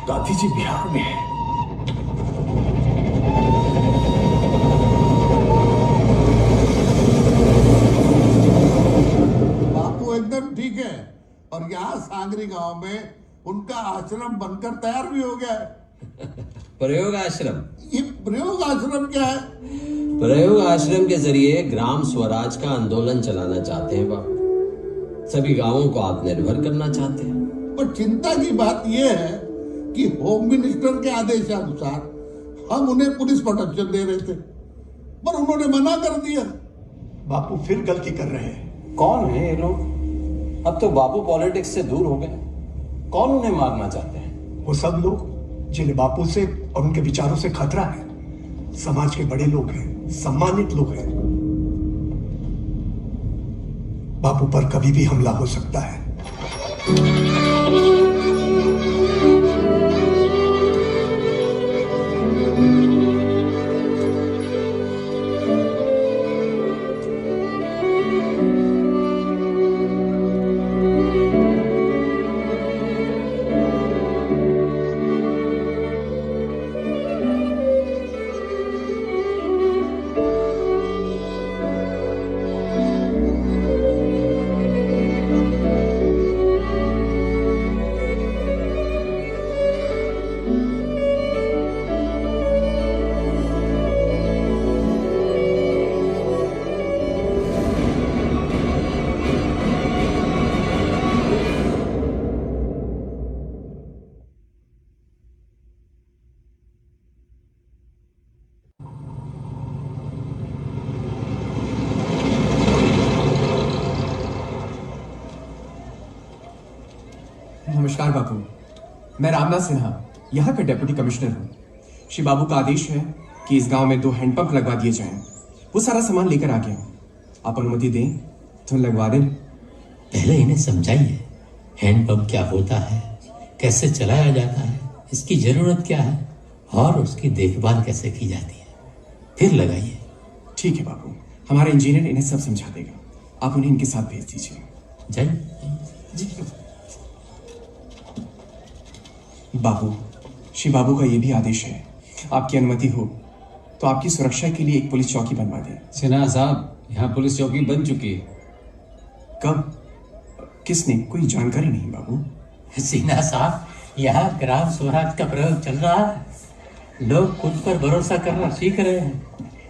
गांधी जी बिहार में है? बापू एकदम ठीक है, और यहाँ सांगरी गांव में उनका आश्रम बनकर तैयार भी हो गया है। प्रयोग आश्रम? ये प्रयोग आश्रम क्या है? प्रयोग आश्रम के जरिए ग्राम स्वराज का आंदोलन चलाना चाहते हैं बापू। सभी गांवों को आत्मनिर्भर करना चाहते हैं। पर चिंता की बात यह है कि होम मिनिस्टर के आदेशानुसार हम उन्हें पुलिस प्रोटेक्शन दे रहे थे, पर उन्होंने मना कर दिया। बापू फिर गलती कर रहे हैं। कौन है ये लोग? अब तो बापू पॉलिटिक्स से दूर हो गए। कौन उन्हें मारना चाहते हैं? वो सब लोग जिन्हें बापू से और उनके विचारों से खतरा है। समाज के बड़े लोग हैं, सम्मानित लोग हैं। बापू पर कभी भी हमला हो सकता है। नमस्कार बापू, मैं रामनाथ सिन्हा, यहाँ का डेप्यूटी कमिश्नर हूँ। श्री बाबू का आदेश है कि इस गांव में 2 हैंडपंप लगवा दिए जाएं। वो सारा सामान लेकर आ गया हूँ। आप अनुमति दें तो लगवा दें। पहले इन्हें समझाइए हैंडपंप क्या होता है, कैसे चलाया जाता है, इसकी जरूरत क्या है और उसकी देखभाल कैसे की जाती है, फिर लगाइए। ठीक है बापू, हमारा इंजीनियर इन्हें सब समझा देगा। आप उन्हें इनके साथ भेज दीजिए। जाइए। बाबू, श्री बाबू का यह भी आदेश है, आपकी अनुमति हो तो आपकी सुरक्षा के लिए एक पुलिस चौकी बनवा दें। सिन्हा साहब, यहाँ पुलिस चौकी बन चुकी है। कब? किसने? कोई जानकारी नहीं बाबू। सिन्हा साहब, यहाँ ग्राम स्वराज का प्रयोग चल रहा है। लोग खुद पर भरोसा करना सीख रहे हैं,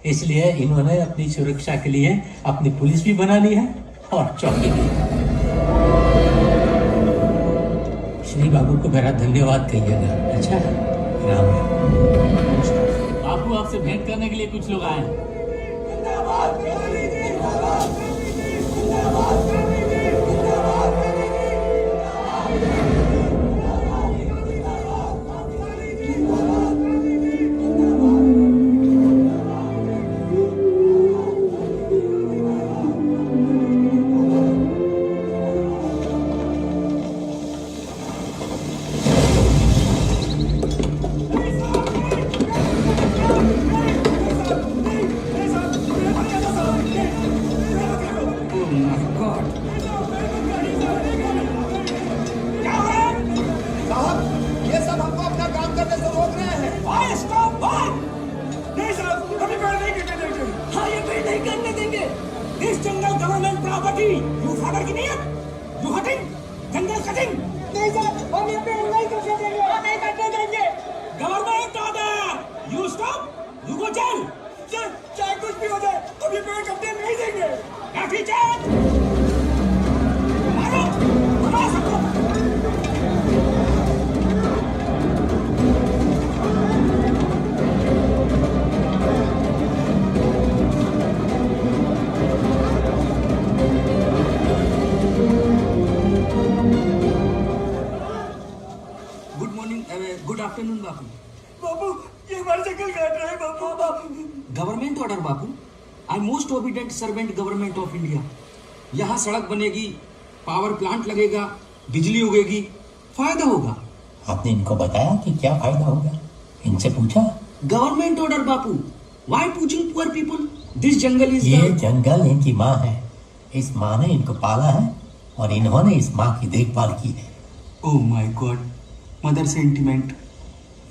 इसलिए इन्होंने अपनी सुरक्षा के लिए अपनी पुलिस भी बना ली है और चौकी भी। श्री बाबू को मेरा धन्यवाद कहिएगा। अच्छा, राम बापू, आपसे भेंट करने के लिए कुछ लोग आए हैं। गुड आफ्टरनून बापू। बापू, ये हमारे जंगल काट रहे हैं बापू। गवर्नमेंट ऑर्डर बापू। I most obedient servant government of India. यहाँ सड़क बनेगी, पावर प्लांट लगेगा, बिजली उगेगी, फायदा होगा। आपने इनको बताया कि क्या फायदा होगा? इनसे पूछा? गवर्नमेंट ऑर्डर बापू। व्हाई पूछिंग पुअर पीपल? दिस जंगल इज ये जंगल इनकी माँ है। इस माँ ने इनको पाला है और इन्होंने इस माँ की देखभाल की है। ओह माय गॉड, मदर सेंटिमेंट।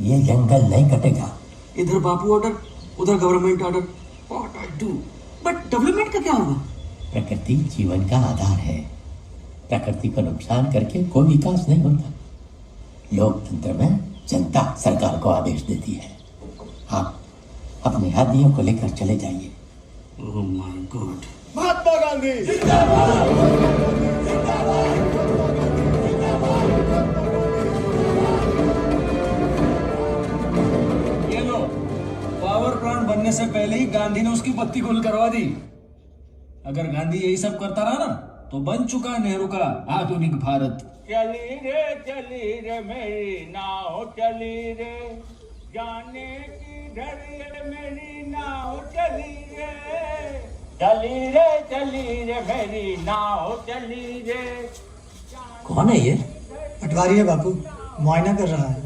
ये जंगल नहीं कटेगा। इधर बापू ऑर्डर, उधर government order. What I do? But development का क्या होगा? प्रकृति जीवन का आधार है। प्रकृति को नुकसान करके कोई विकास नहीं होता। लोकतंत्र में जनता सरकार को आदेश देती है। आप अपने आदमियों को लेकर चले जाइए। Oh my god. Mahatma Gandhi जिंदाबाद। बनने से पहले ही गांधी ने उसकी बत्ती गुल करवा दी। अगर गांधी यही सब करता रहा ना तो बन चुका नेहरू का आधुनिक भारत। चली रे मेरी नाव चली रे, जाने की धड़ी मेरी नाव चली रे मेरी नाव चली रे। कौन है ये? पटवारी है बापू, मुआयना कर रहा है।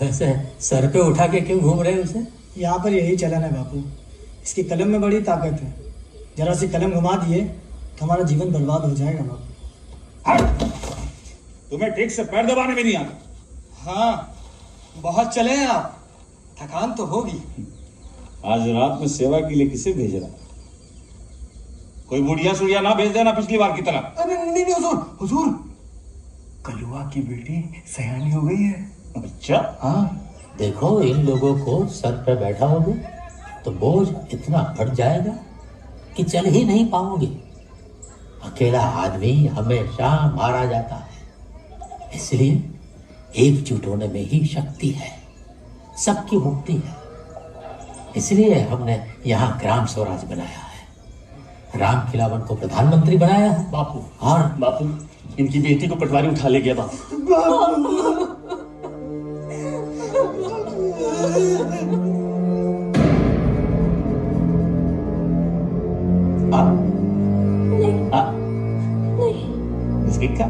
वैसे सर पे उठा के क्यों घूम रहे हैं उसे? यहाँ पर यही चलन है बापू, इसकी कलम में बड़ी ताकत है। जरा सी कलम घुमा दिए तो हमारा जीवन बर्बाद हो जाएगा बापू। तुम्हें ठीक से पैर दबाने में नहीं आता। हाँ, बहुत चले हैं आप, थकान तो होगी। आज रात में सेवा के लिए किसे भेज रहा? कोई बुढ़िया सुढ़िया ना भेज देना पिछली बार की तरह। नहीं हुजूर, कलुआ की बेटी सयानी हो गई है। अच्छा, हाँ देखो, इन लोगों को सर पे बैठा होगे तो बोझ इतना बढ़ जाएगा कि चल ही नहीं पाओगे। अकेला आदमी हमेशा मारा जाता है, इसलिए एकजुट होने में ही शक्ति है, सबकी मुक्ति है। इसलिए हमने यहाँ ग्राम स्वराज बनाया है, राम खिलावन को प्रधानमंत्री बनाया है। बापू, और बापू, इनकी बेटी को पटवारी उठा ले गया बापू। इसके क्या?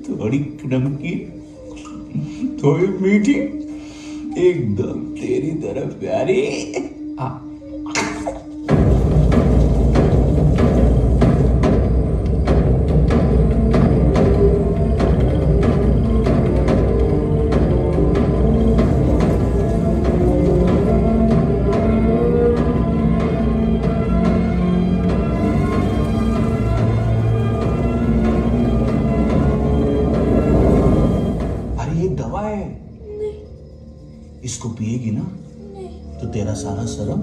थोड़ी नमकीन, थोड़ी मीठी, एकदम तेरी तरफ प्यारी। इसको पिएगी ना तो तेरा सारा शर्म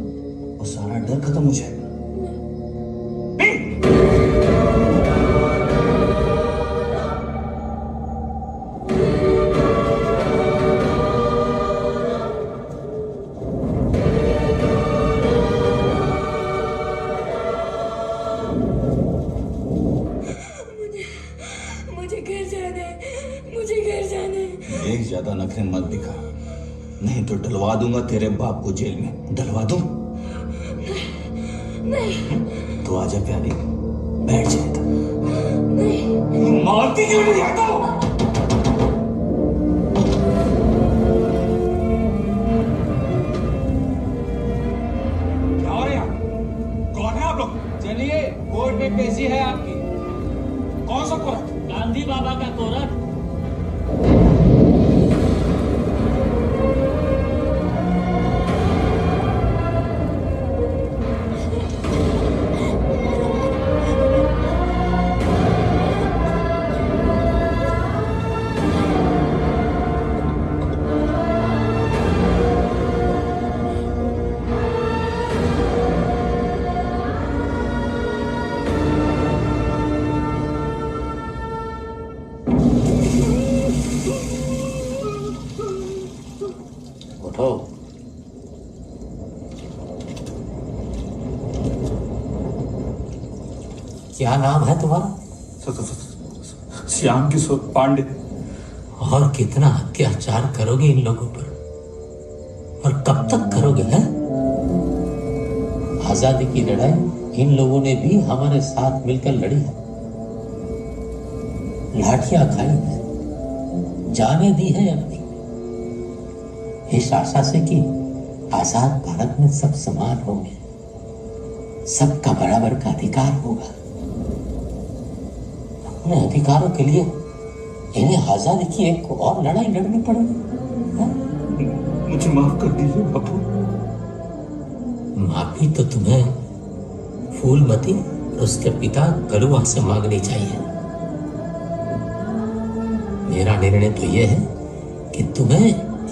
और सारा डर खत्म हो जाएगा। मुझे घर जाना है, मुझे घर जाना है। देख, ज्यादा नखरे मत दिखा, नहीं तो डलवा दूंगा तेरे बाप को जेल में। डलवा दूं? नहीं। तो आजा प्यारी, बैठ जाए। नहीं। मारती क्यों नहीं आता? क्या हो रहा है? कौन है आप लोग? चलिए, कोर्ट में पेशी है आपकी। कौन सा कोर्ट? गांधी बाबा का कोर्ट। क्या नाम है तुम्हारा? श्याम किशोर पांडे। और कितना अत्याचार करोगे इन लोगों पर, और कब तक करोगे? हैं? आजादी की लड़ाई इन लोगों ने भी हमारे साथ मिलकर लड़ी है, लाठियां खाई है, जाने दी है अपनी, इस आशा से कि आजाद भारत में सब समान होंगे, सबका बराबर का अधिकार होगा। अपने अधिकारों के लिए इन्हें आजादी की एक और लड़ाई लड़नी पड़ेगी। मुझे माफ कर दीजिए बापू। माफी तो तुम्हें फूलमती और उसके पिता कलुआ से मांगनी चाहिए। मेरा निर्णय तो यह है कि तुम्हें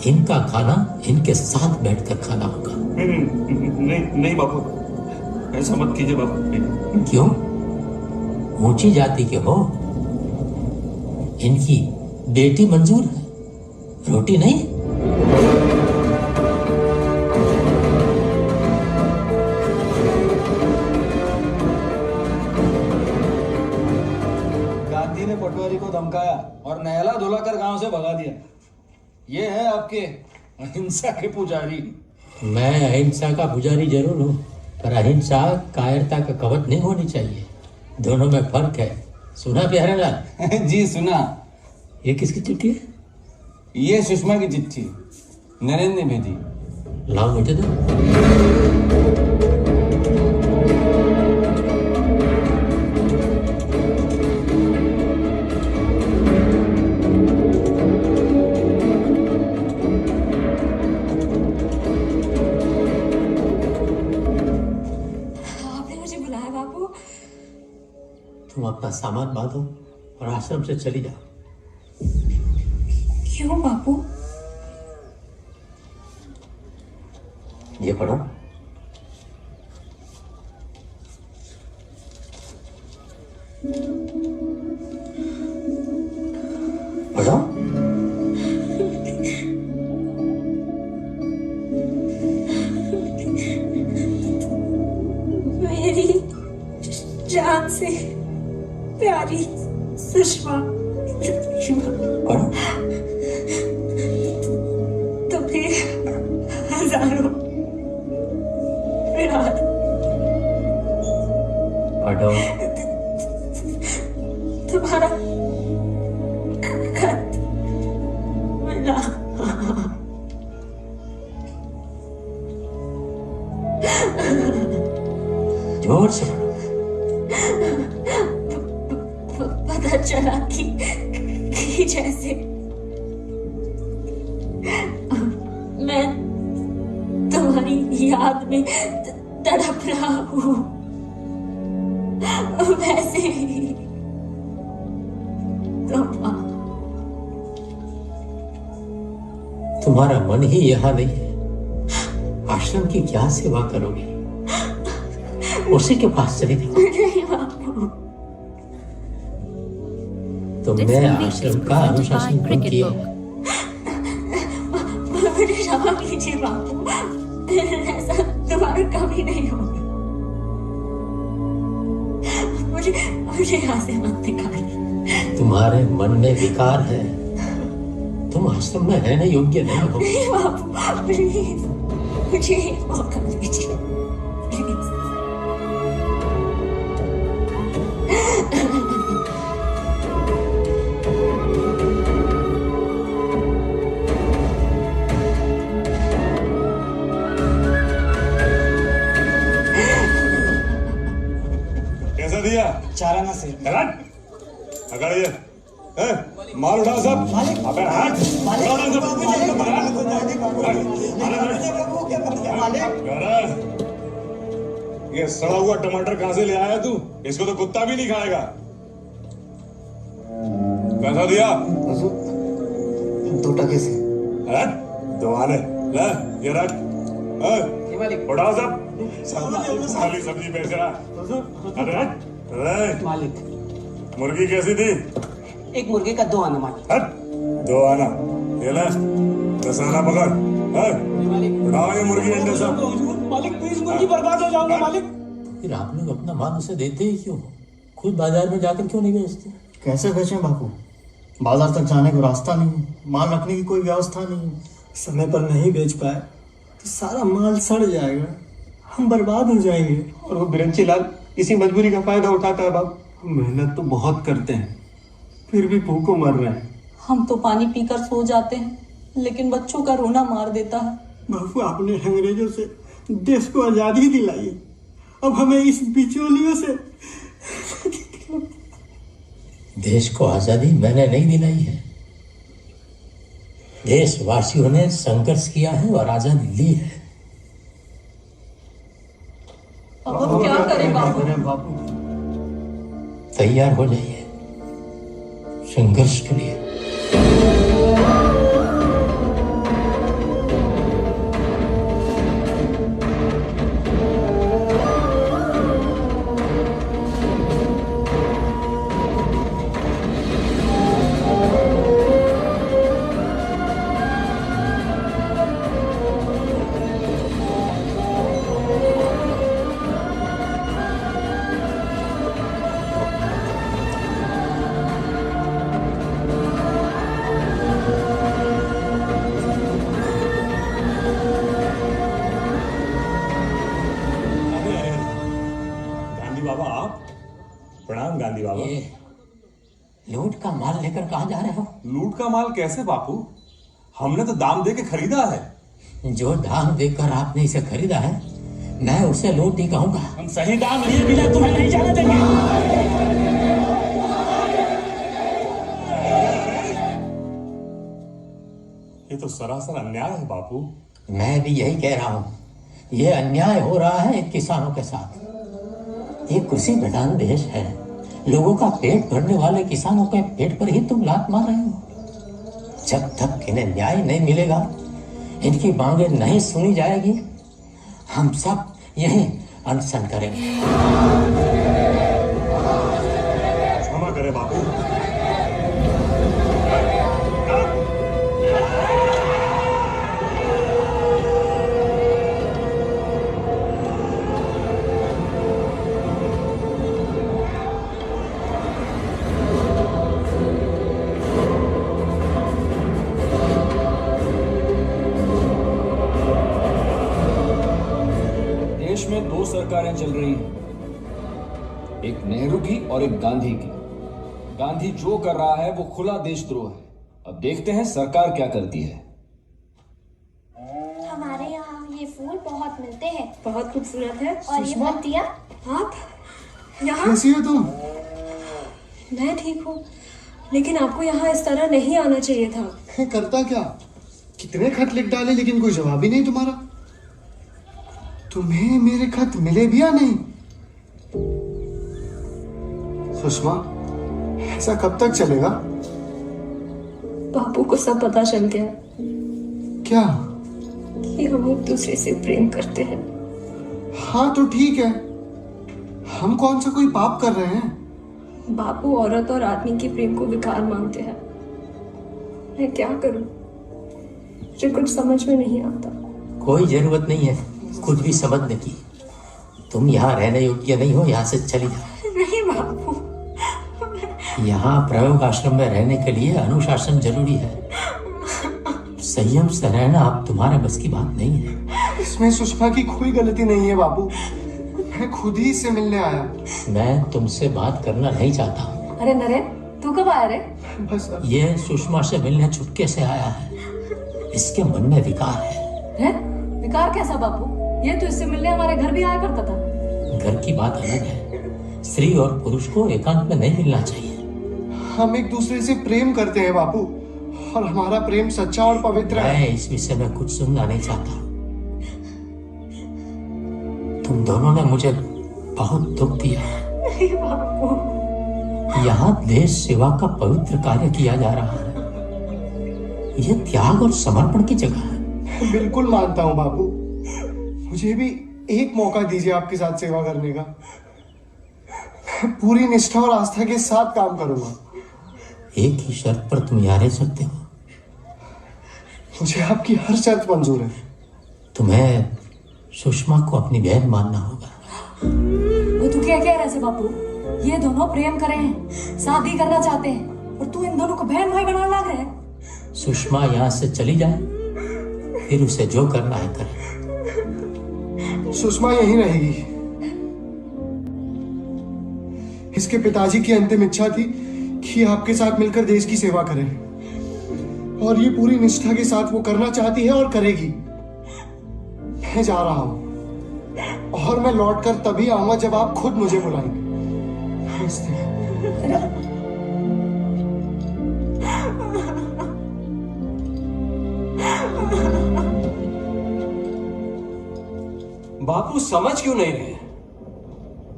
इनका खाना इनके साथ बैठकर खाना होगा। नहीं बापू, ऐसा मत कीजिए बापू। क्यों? ऊंची जाति के हो, इनकी बेटी मंजूर है, रोटी नहीं? गांधी ने पटवारी को धमकाया और नहला धुलाकर गांव से भगा दिया। ये है आपके अहिंसा के पुजारी। मैं अहिंसा का पुजारी जरूर हूँ, पर अहिंसा कायरता का कवच नहीं होनी चाहिए। दोनों में फर्क है। सुना प्यारेलाल? जी सुना। ये किसकी चिट्ठी है? ये सुषमा की चिट्ठी नरेंद्र ने भेजी। लाओ मुझे दो। आपने मुझे बुलाया बापू? तुम अपना सामान बांधो और आश्रम से चली जाओ। क्यों बापू? ये पढ़ो। पढ़ो। मेरी जान से प्यारी सुषमा, तुम्हें हजारों प्यार। पढ़ो। तुम्हारा खत मिला। जोर से पता चला कि जैसे मैं तुम्हारी याद में तड़प रहा हूँ, वैसे ही तुम्हारा मन ही यहाँ नहीं है। आश्रम की क्या सेवा करोगे? उसी के पास चली जाओ। नहीं बापू, तुमने आश्रम का अनुशासन भंग किया। मुझे क्षमा कीजिए बापू, ऐसा दोबारा कभी नहीं होगा। मुझे यहाँ से मत निकालिए। तुम्हारे मन में विकार है। तुम आश्रम में रहने योग्य नहीं हो। नहीं बापू, प्लीज मुझे एक मौका दीजिए, प्लीज। कैसा दिया? चाराना से। अगर ये माल उठाओ सब। अबे हट। उठाओ सब। ये सड़ा हुआ टमाटर कहां से ले आया तू? इसको तो कुत्ता भी नहीं खाएगा। कैसा दिया? 2 टके से। हट। 2 आने ले, ये रख। उठाओ सब। साली सब्जी बेच रहा। अरे हट। मालिक, मुर्गी कैसी थी? एक मुर्गे का 2 आना मालिक। हट। 2 आना। ये ले 10 आना पकड़। उठाओ ये मुर्गी अंडे सब। मालिक प्लीज, मुर्गी बर्बाद हो जाऊंगा मालिक। फिर आप लोग अपना माल उसे देते ही क्यों? खुद बाजार में जाकर क्यों नहीं बेचते? कैसे बेचें बापू? बाजार तक जाने को रास्ता नहीं, माल रखने की कोई व्यवस्था नहीं। समय पर नहीं बेच पाए तो सारा माल सड़ जाएगा, हम बर्बाद हो जाएंगे। और वो बिरंची लाल इसी मजबूरी का फायदा उठाता है बाप। मेहनत तो बहुत करते हैं, फिर भी भूखों मर रहे हैं। हम तो पानी पीकर सो जाते हैं, लेकिन बच्चों का रोना मार देता है। बापू, आपने अंग्रेजों से देश को आजादी दिलाई, अब हमें इस बिचौलियों से। देश को आजादी मैंने नहीं दिलाई है, देशवासियों ने संघर्ष किया है और आजादी ली है। अब हम क्या करें बापू? तैयार हो जाइए संघर्ष के लिए। लेकर कहाँ जा रहे हो? लूट का माल कैसे बापू? हमने तो दाम दे के खरीदा है। जो दाम देकर आपने इसे खरीदा है, मैं उसे लूट ही कहूंगा। हम सही दाम लिए बिना तुम्हें नहीं जाने देंगे। ये तो सरासर अन्याय है बापू। मैं भी यही कह रहा हूँ, ये अन्याय हो रहा है किसानों के साथ। ये कृषि प्रधान देश है, लोगों का पेट भरने वाले किसानों के पेट पर ही तुम लात मार रहे हो। जब तक इन्हें न्याय नहीं मिलेगा, इनकी मांगे नहीं सुनी जाएगी, हम सब यही अनशन करेंगे। क्षमा करे बापू। देश में दो सरकारें चल रही हैं, एक नेहरू की और एक गांधी की। गांधी जो कर रहा है वो खुला देशद्रोह है। अब देखते हैं सरकार क्या करती है। हमारे यहाँ ये फूल बहुत मिलते हैं। बहुत खूबसूरत है। और ये सुषमा? पत्तियाँ? आप यहाँ? कैसी हो तुम? मैं ठीक हूँ, लेकिन आपको यहाँ इस तरह नहीं आना चाहिए था। करता क्या? कितने खत लिख डाले लेकिन कोई जवाब ही नहीं तुम्हारा। तुम्हें मेरे खत मिले भी या नहीं? सुषमा, ऐसा कब तक चलेगा? बापू को सब पता चल गया क्या? कि हम एक दूसरे से प्रेम करते हैं। हाँ तो ठीक है, हम कौन सा कोई पाप कर रहे हैं? बापू औरत और आदमी के प्रेम को विकार मानते हैं। मैं क्या करूं? मुझे कुछ समझ में नहीं आता। कोई जरूरत नहीं है कुछ भी समझने की। तुम यहाँ रहने योग्य नहीं हो, यहाँ से चली जाओ। नहीं बापू, यहाँ प्रयोग आश्रम में रहने के लिए अनुशासन जरूरी है। संयम से रहना अब तुम्हारे बस की बात नहीं है। इसमें सुषमा की कोई गलती नहीं है बापू, मैं खुद ही से मिलने आया। मैं तुमसे बात करना नहीं चाहता हूँ। अरे नरेन, तू कब आया रे? बस ये सुषमा से मिलने चुपके से आया है। इसके मन में विकार है। विकार कैसा बापू? ये तो इससे मिलने हमारे घर भी आया करता था। घर की बात अलग है, स्त्री और पुरुष को एकांत में नहीं मिलना चाहिए। हम एक दूसरे से प्रेम करते हैं बापू, और हमारा प्रेम सच्चा और पवित्र है। मैं इस विषय में कुछ सुनना नहीं चाहता। तुम दोनों ने मुझे बहुत दुख दिया है। नहीं बापू, यहाँ देश सेवा का पवित्र कार्य किया जा रहा है। यह त्याग और समर्पण की जगह है। बिल्कुल मानता हूँ बापू, मुझे भी एक मौका दीजिए आपके साथ सेवा करने का। मैं पूरी निष्ठा और आस्था के साथ काम करूंगा। एक ही शर्त पर तुम यहाँ रह सकते हो। मुझे आपकी हर शर्त मंजूर है। तुम्हें सुषमा को अपनी बहन मानना होगा। वो तू क्या कह रहा है बापू? ये दोनों प्रेम कर रहे हैं, शादी करना चाहते हैं, और तू इन दोनों को बहन भाई बनाने लग रहे हैं। सुषमा यहाँ से चली जाए, फिर उसे जो करना है करे। सुषमा यहीं रहेगी। इसके पिताजी की अंतिम इच्छा थी कि आपके साथ मिलकर देश की सेवा करें, और ये पूरी निष्ठा के साथ वो करना चाहती है और करेगी। मैं जा रहा हूं, और मैं लौटकर तभी आऊंगा जब आप खुद मुझे बुलाएंगे। नमस्ते। बापू समझ क्यों नहीं रहे?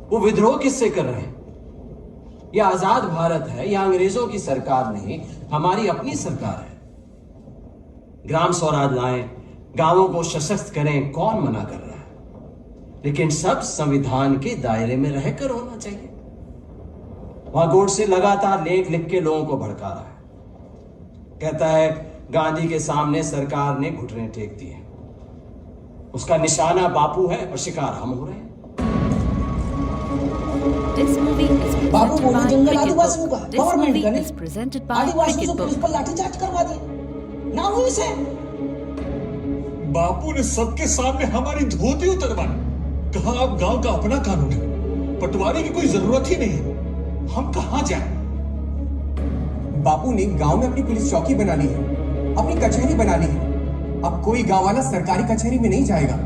वो विद्रोह किससे कर रहे हैं? यह आजाद भारत है, यह अंग्रेजों की सरकार नहीं, हमारी अपनी सरकार है। ग्राम स्वराज लाएं, गांवों को सशक्त करें, कौन मना कर रहा है? लेकिन सब संविधान के दायरे में रहकर होना चाहिए। वहां गोडसे लगातार लेख लिख के लोगों को भड़का रहा है। कहता है गांधी के सामने सरकार ने घुटने टेक दिए। उसका निशाना बापू है और शिकार हम हो रहे हैं। बाबू वो जंगल आदिवासियों का गवर्नमेंट का नहीं, आदिवासियों से पुलिस पर लाठीचार्ज करवा दिया ना हुई से। बापू ने सबके सामने हमारी धोती उतरवाई। कहा अब गांव का अपना कानून है, पटवारी की कोई जरूरत ही नहीं है। हम कहां जाएं? बापू ने गांव में अपनी पुलिस चौकी बना ली है, अपनी कचहरी बना ली है। अब कोई गांव वाला सरकारी कचहरी में नहीं जाएगा।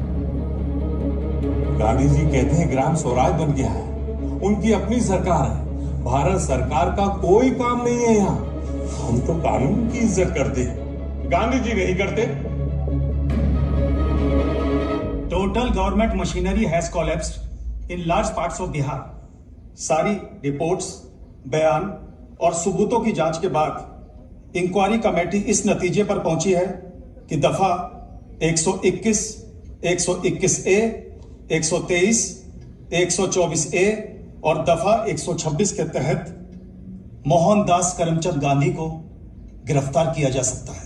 गांधी जी कहते हैं ग्राम स्वराज बन गया है, उनकी अपनी सरकार है। भारत सरकार का कोई काम नहीं है यहाँ। हम तो कानून की इज्जत करते हैं, गांधी जी नहीं करते। Total government machinery has collapsed in large parts of Bihar. सारी रिपोर्ट्स, बयान और सबूतों की जांच के बाद इंक्वायरी कमेटी इस नतीजे पर पहुंची है कि दफा 121, 121A, 123, 124A और दफा 126 के तहत मोहनदास करमचंद गांधी को गिरफ्तार किया जा सकता है।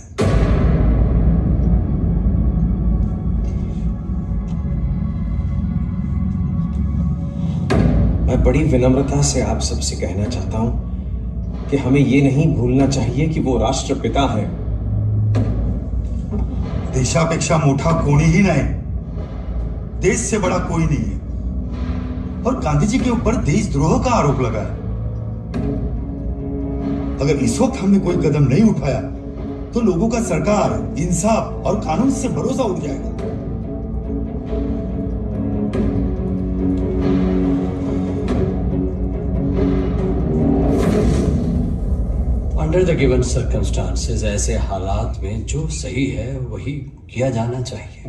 मैं बड़ी विनम्रता से आप सबसे कहना चाहता हूं कि हमें यह नहीं भूलना चाहिए कि वो राष्ट्रपिता है। देशापेक्षा मोठा कोणीही नाही, देश से बड़ा कोई नहीं है। और गांधी जी के ऊपर देशद्रोह का आरोप लगा है। अगर इस वक्त हमने कोई कदम नहीं उठाया तो लोगों का सरकार, इंसाफ और कानून से भरोसा उठ जाएगा। अंडर द गिवन सर्कमस्टांसेस ऐसे हालात में जो सही है वही किया जाना चाहिए।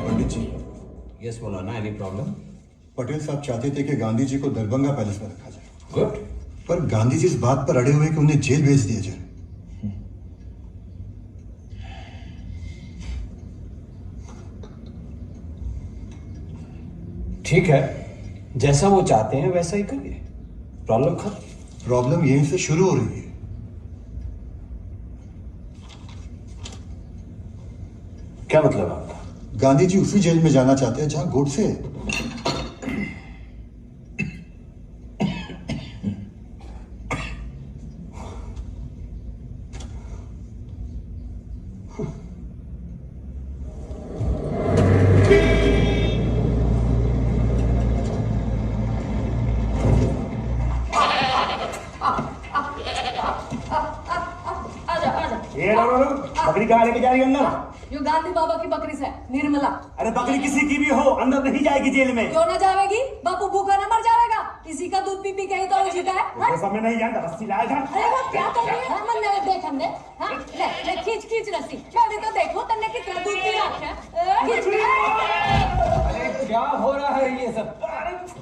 पंडित जी, यस मौलाना, एनी प्रॉब्लम? पटेल साहब चाहते थे कि गांधी जी को दरभंगा पैलेस में रखा जाए। गुड। पर गांधी जी इस बात पर अड़े हुए कि उन्हें जेल भेज दिया जाए। ठीक है, जैसा वो चाहते हैं वैसा ही करिए। प्रॉब्लम खत्म। प्रॉब्लम यहीं से शुरू हो रही है। क्या मतलब आपका? गांधी जी उसी जेल में जाना चाहते हैं जहां गोडसे है। बकरी कहाँ लेके जा रही है अंदर? यो गांधी बाबा की बकरी से निर्मला। अरे बकरी किसी की भी हो, अंदर नहीं जाएगी जेल में। क्यों ना जाएगी? बापू भूखा न मर जाएगा। किसी का दूध पी पी के ही तो वो जीता है। वो सब में नहीं जानता, रस्सी लाया था। अरे वो क्या कर रही है? मन में देख हमने। हाँ, ले खींच खींच रस्सी। मैं भी तो देखो तन्ने कितना दूध पी रखा है। खींच अरे क्या हो रहा है ये सब?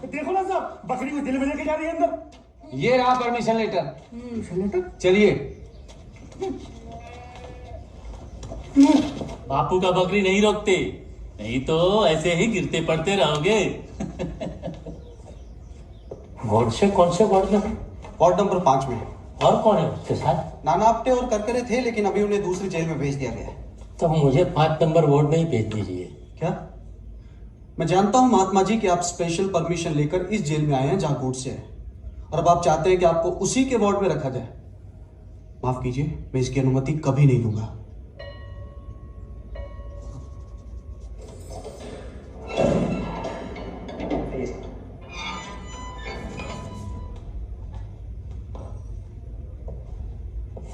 देखो ना साहब, बकरी को जेल में लेके जा रही है अंदर। ये रहा परमिशन लेटर। चलिए। बापू का बकरी नहीं रोकते, नहीं तो ऐसे ही गिरते पड़ते रहोगे। गोडसे कौन से वार्ड में? वार्ड नंबर 5 में। और कौन है उसके साथ? नाना आप्टे और करकरे थे, लेकिन अभी उन्हें दूसरी जेल में भेज दिया गया है। तो मुझे 5 नंबर वार्ड में ही भेज दीजिए। क्या? मैं जानता हूं महात्मा जी कि आप स्पेशल परमिशन लेकर इस जेल में आए हैं जहां गोडसे है, और अब आप चाहते हैं कि आपको उसी के वार्ड में रखा जाए। माफ कीजिए, मैं इसकी अनुमति कभी नहीं दूंगा।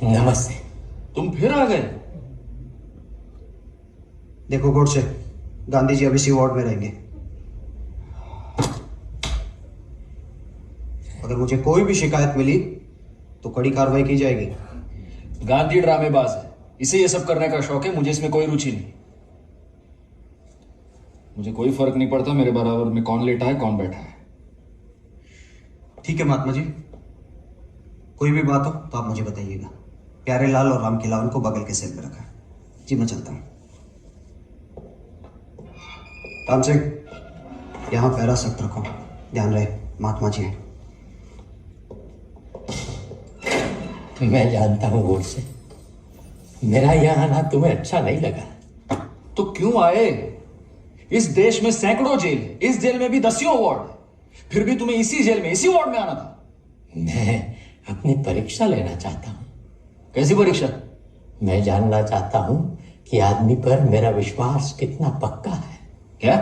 नमस्ते। तुम फिर आ गए? देखो गोडसे, गांधी जी अब इसी वार्ड में रहेंगे। अगर मुझे कोई भी शिकायत मिली तो कड़ी कार्रवाई की जाएगी। गांधी ड्रामेबाज है, इसे ये सब करने का शौक है, मुझे इसमें कोई रुचि नहीं। मुझे कोई फर्क नहीं पड़ता मेरे बराबर में कौन लेटा है कौन बैठा है। ठीक है महात्मा जी, कोई भी बात हो तो आप मुझे बताइएगा। प्यारे लाल और राम खिलावन को बगल के सेल में रखा है। जी मैं चलता हूं। राम सिंह, यहां पैरा सख्त रखो, ध्यान रहे महात्मा जी हैं। मैं जानता हूँ गोडसे, मेरा यहाँ आना तुम्हें अच्छा नहीं लगा। तो क्यों आए? इस देश में सैकड़ों जेल है, इस जेल में भी दसियों वार्ड है, फिर भी तुम्हें इसी जेल में, इसी वार्ड में आना था। मैं अपनी परीक्षा लेना चाहता हूँ। कैसी परीक्षा? मैं जानना चाहता हूँ कि आदमी पर मेरा विश्वास कितना पक्का है। क्या?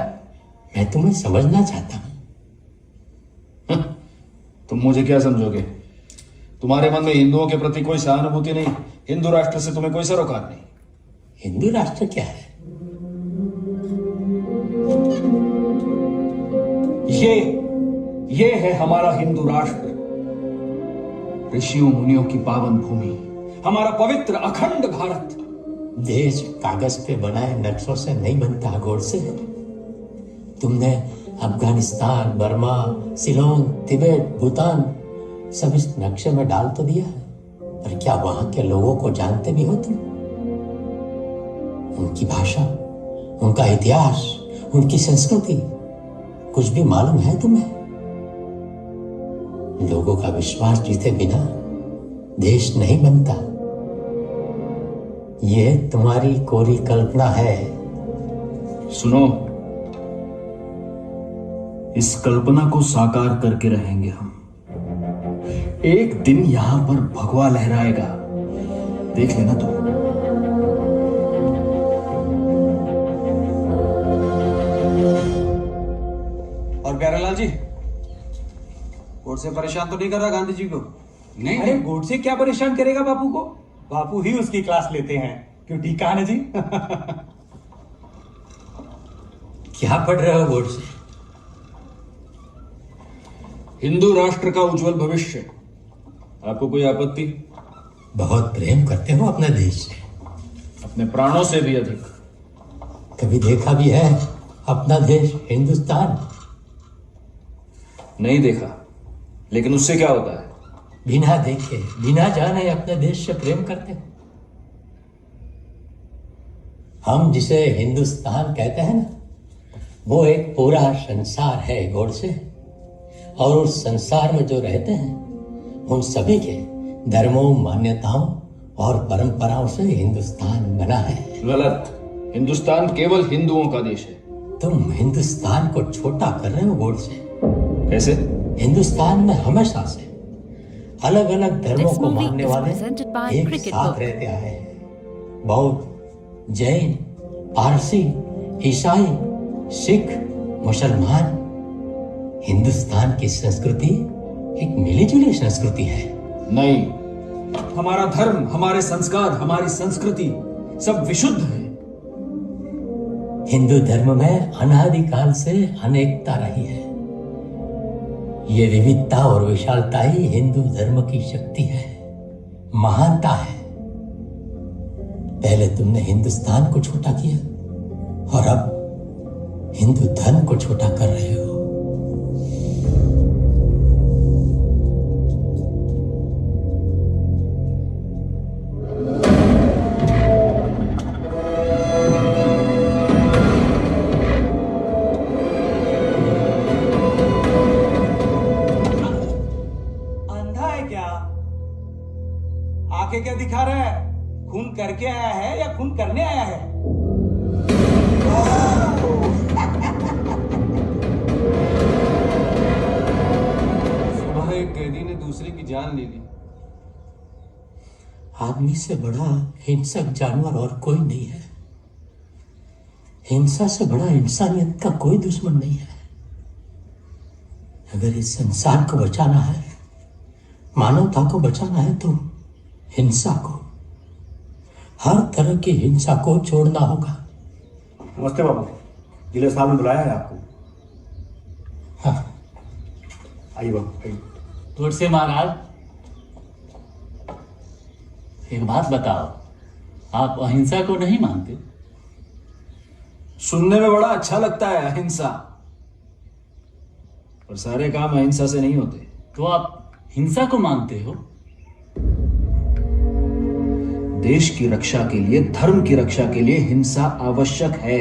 मैं तुम्हें समझना चाहता हूं। तुम मुझे क्या समझोगे? तुम्हारे मन में हिंदुओं के प्रति कोई सहानुभूति नहीं, हिंदू राष्ट्र से तुम्हें कोई सरोकार नहीं। हिंदू राष्ट्र क्या है? ये है हमारा हिंदू राष्ट्र, ऋषियों मुनियों की पावन भूमि, हमारा पवित्र अखंड भारत। देश कागज पे बनाए नक्शों से नहीं बनता, गोडसे। तुमने अफगानिस्तान, बर्मा, सिलोन, तिब्बत, भूटान सब इस नक्शे में डाल तो दिया है, पर क्या वहां के लोगों को जानते भी हो तुम? उनकी भाषा, उनका इतिहास, उनकी संस्कृति कुछ भी मालूम है तुम्हें? लोगों का विश्वास जीते बिना देश नहीं बनता। ये तुम्हारी कोरी कल्पना है। सुनो, इस कल्पना को साकार करके रहेंगे हम। एक दिन यहां पर भगवा लहराएगा, देख लेना तुम। और प्यारेलाल जी, गोडसे परेशान तो नहीं कर रहा गांधी जी को? नहीं, अरे गोडसे क्या परेशान करेगा बापू को? बापू ही उसकी क्लास लेते हैं, क्यों? ठीक है ना जी? क्या पढ़ रहे हो गोडसे? हिंदू राष्ट्र का उज्जवल भविष्य। आपको कोई आपत्ति? बहुत प्रेम करते हो अपने देश से, अपने प्राणों से भी अधिक। कभी देखा भी है अपना देश हिंदुस्तान? नहीं देखा, लेकिन उससे क्या होता है? बिना देखे, बिना जाने अपने देश से प्रेम करते हो। हम जिसे हिंदुस्तान कहते हैं ना, वो एक पूरा संसार है गोडसे, और उस संसार में जो रहते हैं उन सभी के धर्मों, मान्यताओं और परंपराओं से हिंदुस्तान बना है। गलत। हिंदुस्तान केवल हिंदुओं का देश है। तुम हिंदुस्तान को छोटा कर रहे हो गोडसे। कैसे? हिंदुस्तान में हमेशा से अलग अलग धर्मों को मानने वाले एक साथ रहते आए हैं। बौद्ध, जैन, पारसी, ईसाई, सिख, मुसलमान। हिंदुस्तान की संस्कृति एक मिलीजुली संस्कृति है। नहीं, हमारा धर्म, हमारे संस्कार, हमारी संस्कृति सब विशुद्ध है। हिंदू धर्म में अनादिकाल से अनेकता रही है। ये विविधता और विशालता ही हिंदू धर्म की शक्ति है, महानता है। पहले तुमने हिंदुस्तान को छोटा किया और अब हिंदू धर्म को छोटा कर रहे हो। आंखें क्या दिखा रहा है? खून करके आया है या खून करने आया है? सुबह एक कैदी ने दूसरे की जान ले ली। आदमी से बड़ा हिंसक जानवर और कोई नहीं है। हिंसा से बड़ा इंसानियत का कोई दुश्मन नहीं है। अगर इस संसार को बचाना है, मानवता को बचाना है, तो हिंसा को, हर तरह की हिंसा को छोड़ना होगा। नमस्ते बाबू, जिले साहब ने बुलाया है आपको। हाँ, आइए बाबू, आइए। तुलसी महाराज, एक बात बताओ, आप अहिंसा को नहीं मानते? सुनने में बड़ा अच्छा लगता है अहिंसा, पर सारे काम अहिंसा से नहीं होते। तो आप हिंसा को मानते हो? देश की रक्षा के लिए, धर्म की रक्षा के लिए हिंसा आवश्यक है।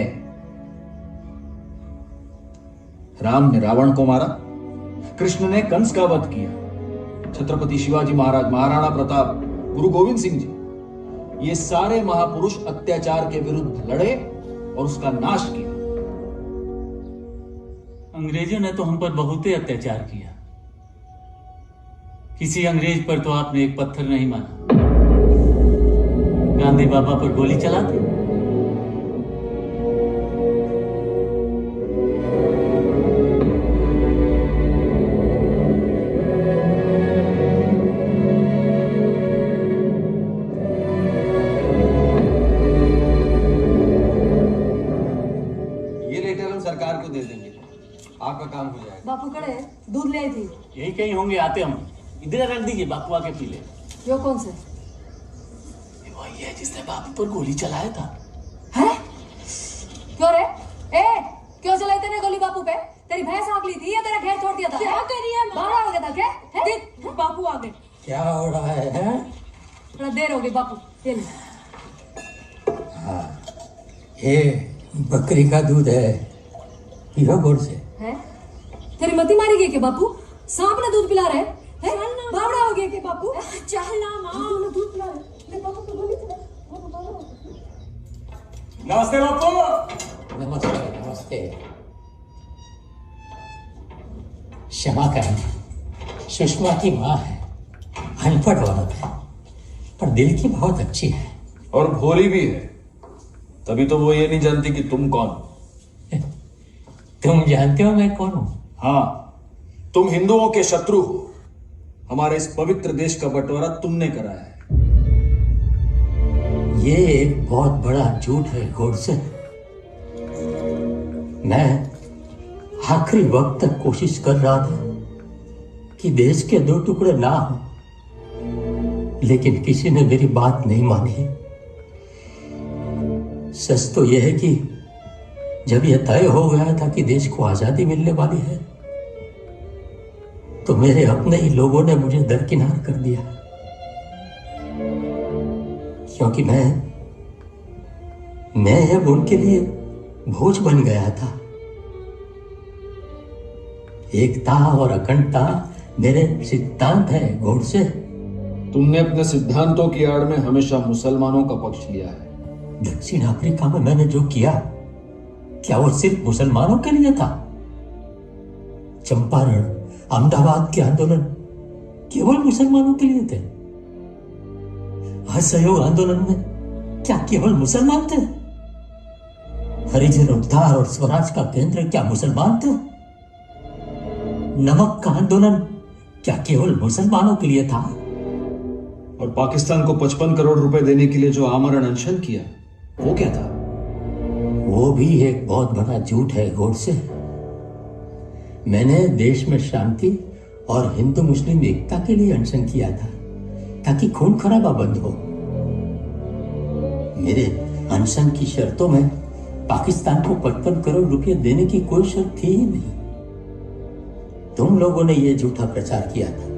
राम ने रावण को मारा, कृष्ण ने कंस का वध किया, छत्रपति शिवाजी महाराज, महाराणा प्रताप, गुरु गोविंद सिंह जी, ये सारे महापुरुष अत्याचार के विरुद्ध लड़े और उसका नाश किया। अंग्रेजों ने तो हम पर बहुत ही अत्याचार किया। किसी अंग्रेज पर तो आपने एक पत्थर नहीं मारा। गांधी बाबा पर गोली चला दी। आपका काम हो जाएगा। बापू कड़े दूध ले आई थी। यही कहीं होंगे, आते हम। इधर रख दीजिए, बापू आके पी ले। यो कौन से? वही है जिसने बापू पर गोली चलाया था। है? क्यों रे? ए, क्यों चलाई तेरे गोली बापू पे? तेरी भैंस आंक ली थी या तेरा घेर छोड़ दिया था? क्या कर रही है माँ? बाहर हो गया था क्या? देख बापू आ गए। क्या हो रहा है? थोड़ा देर हो गई बापू। ये ले। हाँ, ये बकरी का दूध है, पियो गौर से। है? तेरी मती मारी गई क्या बापू? सांप ने दूध पिला रहे? है? बावड़ा हो गया क्या बापू? चल ना माँ, दूध पिला रहे। ले बापू को गोली चला। नमस्ते बापू। नमस्ते नमस्ते। क्षमा करना, सुषमा की माँ है, अनपढ़ औरत है, पर दिल की बहुत अच्छी है। और भोली भी है, तभी तो वो ये नहीं जानती कि तुम कौन। तुम जानते हो मैं कौन हूं? हाँ, तुम हिंदुओं के शत्रु हो। हमारे इस पवित्र देश का बंटवारा तुमने कराया है। ये एक बहुत बड़ा झूठ है गोडसे। मैं आखिरी वक्त तक कोशिश कर रहा था कि देश के दो टुकड़े ना हो, लेकिन किसी ने मेरी बात नहीं मानी। सच तो यह है कि जब यह तय हो गया था कि देश को आजादी मिलने वाली है, तो मेरे अपने ही लोगों ने मुझे दरकिनार कर दिया, क्योंकि मैं अब उनके लिए बोझ बन गया था। एकता और अखंडता मेरे सिद्धांत है गोडसे। तुमने अपने सिद्धांतों की आड़ में हमेशा मुसलमानों का पक्ष लिया है। दक्षिण अफ्रीका में मैंने जो किया, क्या वो सिर्फ मुसलमानों के लिए था? चंपारण, अहमदाबाद के आंदोलन केवल मुसलमानों के लिए थे? असहयोग आंदोलन में क्या केवल मुसलमान थे? हरिजन उद्धार और स्वराज का केंद्र क्या मुसलमान थे? नमक का आंदोलन क्या केवल मुसलमानों के लिए था? और पाकिस्तान को 55 करोड़ रुपए देने के लिए जो आमरण अनशन किया, वो क्या था? वो भी एक बहुत बड़ा झूठ है गोडसे। मैंने देश में शांति और हिंदू मुस्लिम एकता के लिए अनशन किया था, ताकि खून खराबा बंद हो। मेरे अनशन की शर्तों में पाकिस्तान को 55 करोड़ रुपए देने की कोई शर्त थी ही नहीं। तुम लोगों ने यह झूठा प्रचार किया था।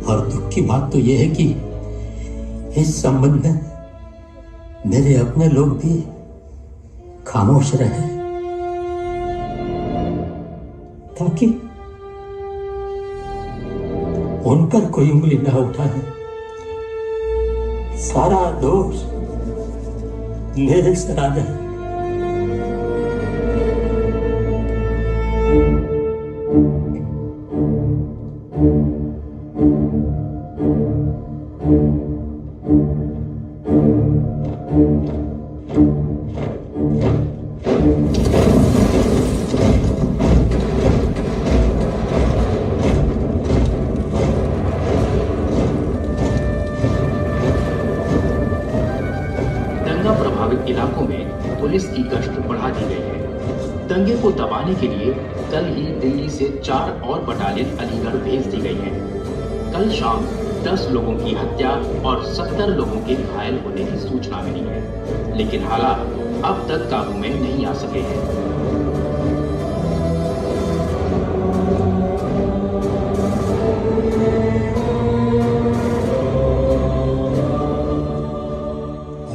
और दुख की बात तो यह है कि इस संबंध में मेरे अपने लोग भी खामोश रहे, ताकि उन पर कोई उंगली न उठाए। सारा दोष मेरे सर आ जाए। दंगा प्रभावित इलाकों में पुलिस की गश्त बढ़ा दी गई है। दंगे को दबाने के लिए कल ही दिल्ली से 4 और बटालियन अलीगढ़ भेज दी गई है। कल शाम 10 लोगों की हत्या और 70 लोगों के घायल होने की सूचना मिली है, लेकिन हालात अब तक काबू में नहीं आ सके हैं।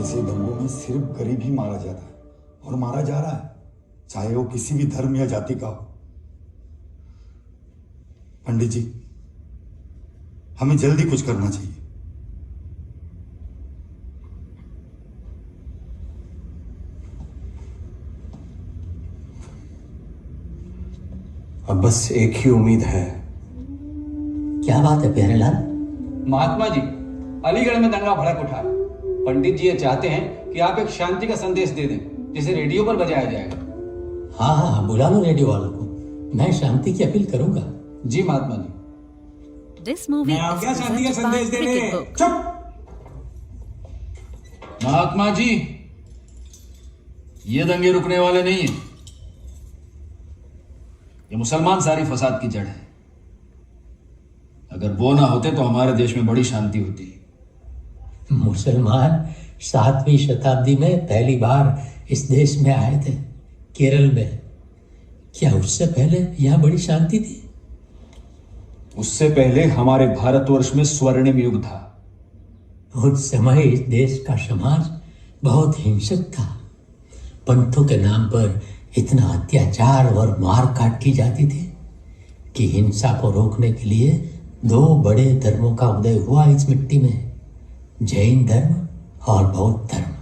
ऐसे दंगों में सिर्फ गरीब ही मारा जाता है, और मारा जा रहा है, चाहे वो किसी भी धर्म या जाति का हो। पंडित जी, हमें जल्दी कुछ करना चाहिए। अब बस एक ही उम्मीद है। क्या बात है प्यारेलाल? महात्मा जी, अलीगढ़ में दंगा भड़क उठा। पंडित जी ये चाहते हैं कि आप एक शांति का संदेश दे दें, जिसे रेडियो पर बजाया जाएगा। हाँ हाँ, बुला लो रेडियो वालों को। मैं शांति की अपील करूंगा। जी महात्मा जी। मैं आ गया शांति का संदेश देने। चुप। महात्मा जी, ये दंगे रुकने वाले नहीं हैं। ये मुसलमान सारी फसाद की जड़ है। अगर वो ना होते तो हमारे देश में बड़ी शांति होती। मुसलमान 7वीं शताब्दी में पहली बार इस देश में आए थे, केरल में। क्या उससे पहले यहाँ बड़ी शांति थी? उससे पहले हमारे भारतवर्ष में स्वर्णिम युग था। उस समय इस देश का समाज बहुत हिंसक था। पंथों के नाम पर इतना अत्याचार और मार काट की जाती थी कि हिंसा को रोकने के लिए 2 बड़े धर्मों का उदय हुआ इस मिट्टी में, जैन धर्म और बौद्ध धर्म।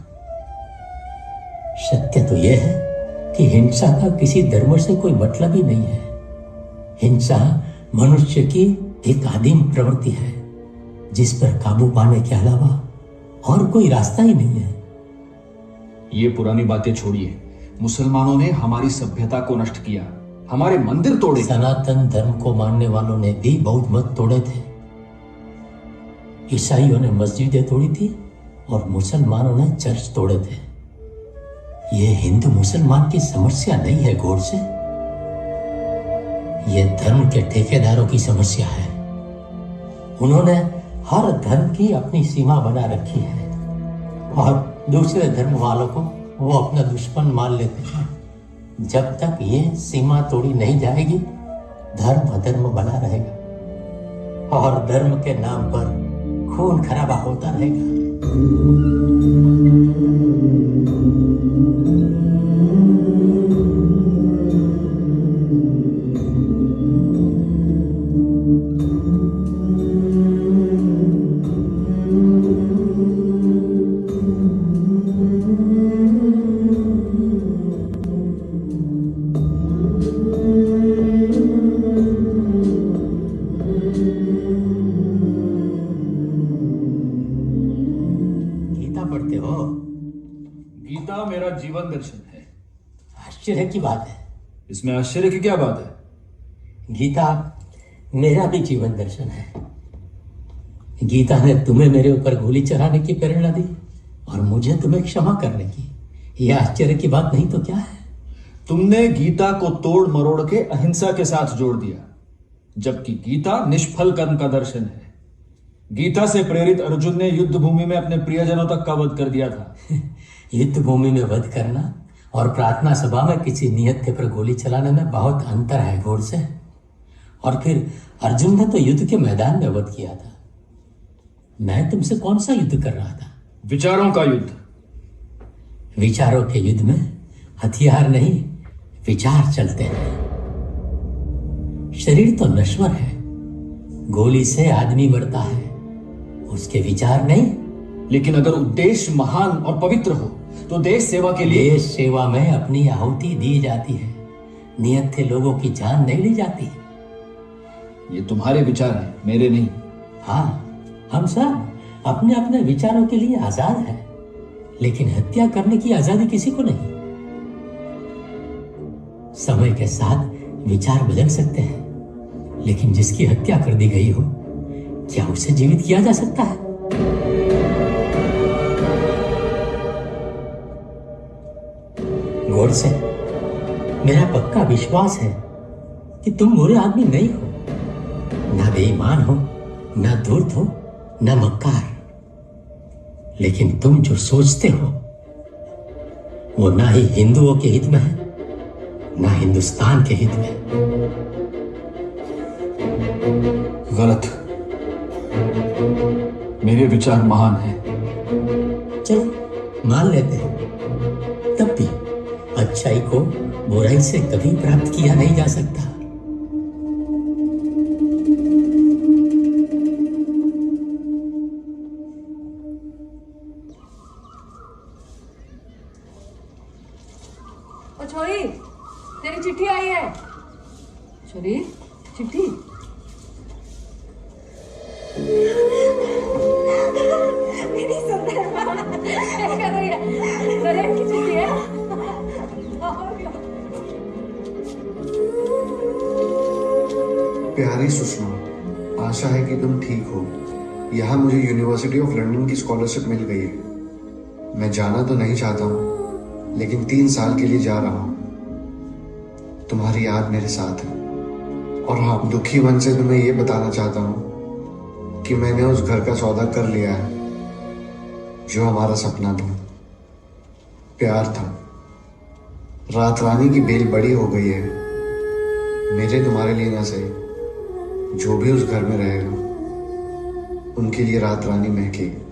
सत्य तो यह है कि हिंसा का किसी धर्म से कोई मतलब ही नहीं है। हिंसा मनुष्य की एक आदिम प्रवृत्ति है जिस पर काबू पाने के अलावा और कोई रास्ता ही नहीं है। ये पुरानी बातें छोड़िए। मुसलमानों ने हमारी सभ्यता को नष्ट किया, हमारे मंदिर तोड़े। सनातन धर्म को मानने वालों ने भी बौद्ध मत तोड़े थे। ईसाइयों ने मस्जिदें तोड़ी थी और मुसलमानों ने चर्च तोड़े थे। ये हिंदू मुसलमान की समस्या नहीं है गौर से, ये धर्म के ठेकेदारों की समस्या है। उन्होंने हर धर्म की अपनी सीमा बना रखी है और दूसरे धर्म वालों को वो अपना दुश्मन मान लेते हैं। जब तक ये सीमा तोड़ी नहीं जाएगी, धर्म अधर्म बना रहेगा और धर्म के नाम पर खून खराबा होता रहेगा। जीवन दर्शन है। आश्चर्य की बात है। इसमें आश्चर्य की क्या बात है? गीता मेरा भी जीवन दर्शन है। गीता ने तुम्हें मेरे ऊपर गोली चलाने की प्रेरणा दी और मुझे तुम्हें क्षमा करने की। यह आश्चर्य की बात नहीं तो क्या है? तुमने गीता को तोड़ मरोड़ के अहिंसा के साथ जोड़ दिया, जबकि गीता निष्फल कर्म का दर्शन है। गीता से प्रेरित अर्जुन ने युद्ध भूमि में अपने प्रियजनों तक का वध कर दिया था। युद्ध भूमि में वध करना और प्रार्थना सभा में किसी नियत पर गोली चलाने में बहुत अंतर है गौर से। और फिर अर्जुन ने तो युद्ध के मैदान में वध किया था। मैं तुमसे कौन सा युद्ध कर रहा था? विचारों का युद्ध। विचारों के युद्ध में हथियार नहीं, विचार चलते हैं। शरीर तो नश्वर है, गोली से आदमी मरता है, उसके विचार नहीं। लेकिन अगर उद्देश्य महान और पवित्र हो तो देश सेवा के लिए। देश सेवा में अपनी आहुति दी जाती है, नियत थे लोगों की जान नहीं ली जाती। ये तुम्हारे विचार हैं, मेरे नहीं। हाँ, हम सब अपने अपने विचारों के लिए आजाद हैं, लेकिन हत्या करने की आजादी किसी को नहीं। समय के साथ विचार बदल सकते हैं, लेकिन जिसकी हत्या कर दी गई हो, क्या उसे जीवित किया जा सकता है? गौर से मेरा पक्का विश्वास है कि तुम बुरे आदमी नहीं हो, ना बेईमान हो, ना धूर्त हो, ना मक्कार। लेकिन तुम जो सोचते हो वो ना ही हिंदुओं के हित में है, ना हिंदुस्तान के हित में। गलत। मेरे विचार महान हैं। चलो मान लेते हैं, तब भी अच्छाई को बुराई से कभी प्राप्त किया नहीं जा सकता। ओ छोरी, तेरी चिट्ठी आई है। छोरी, चिट्ठी। मेरी सुंदर क्या रही है? नरेन की चिट्ठी है। प्यारी सुषमा, आशा है कि तुम ठीक हो। यहाँ मुझे यूनिवर्सिटी ऑफ लंदन की स्कॉलरशिप मिल गई है। मैं जाना तो नहीं चाहता हूँ, लेकिन 3 साल के लिए जा रहा हूँ। तुम्हारी याद मेरे साथ है। और हाँ, दुखी मन से तुम्हें ये बताना चाहता हूँ कि मैंने उस घर का सौदा कर लिया है जो हमारा सपना था, प्यार था। रात रानी की बेल बड़ी हो गई है। मेरे तुम्हारे लिए ना सही, जो भी उस घर में रहेगा उनके लिए रात रानी महकेगी।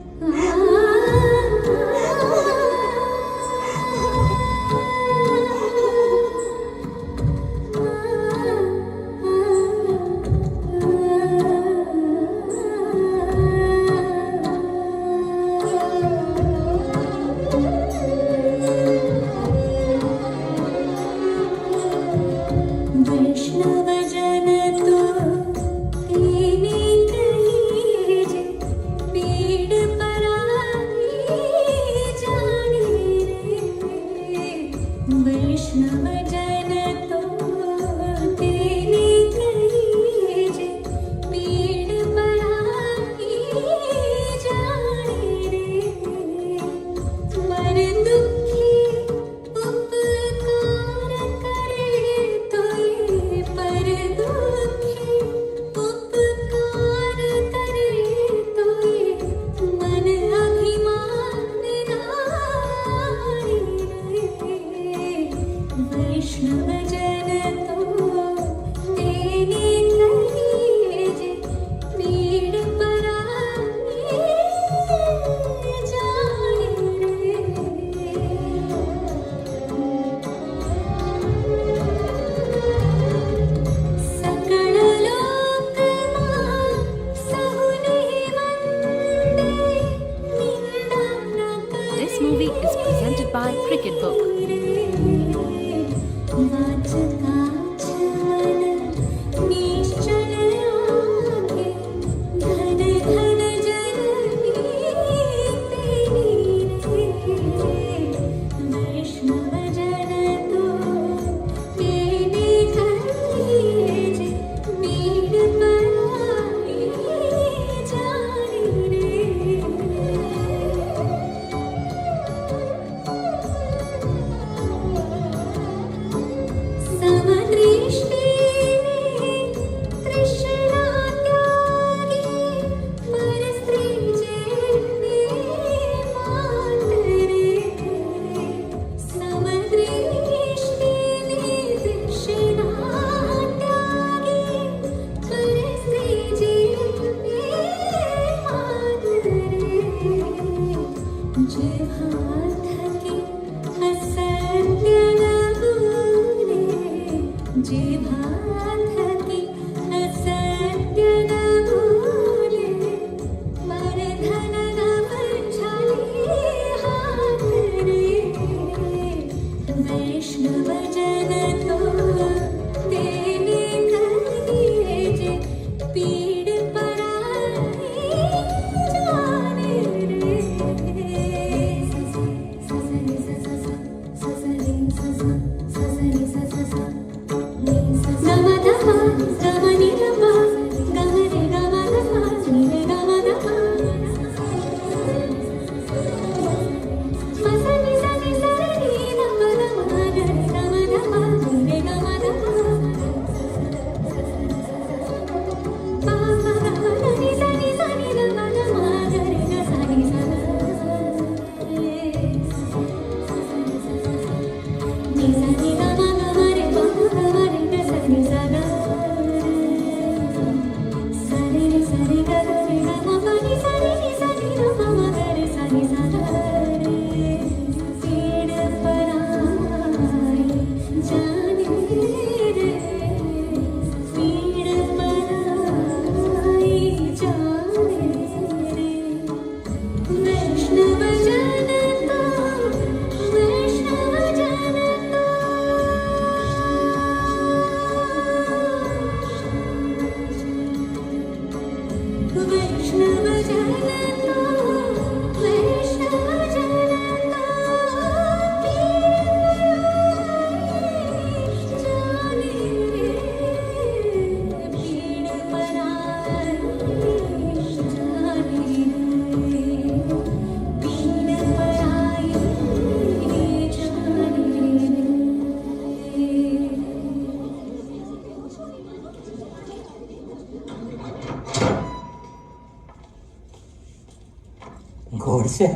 जोर से।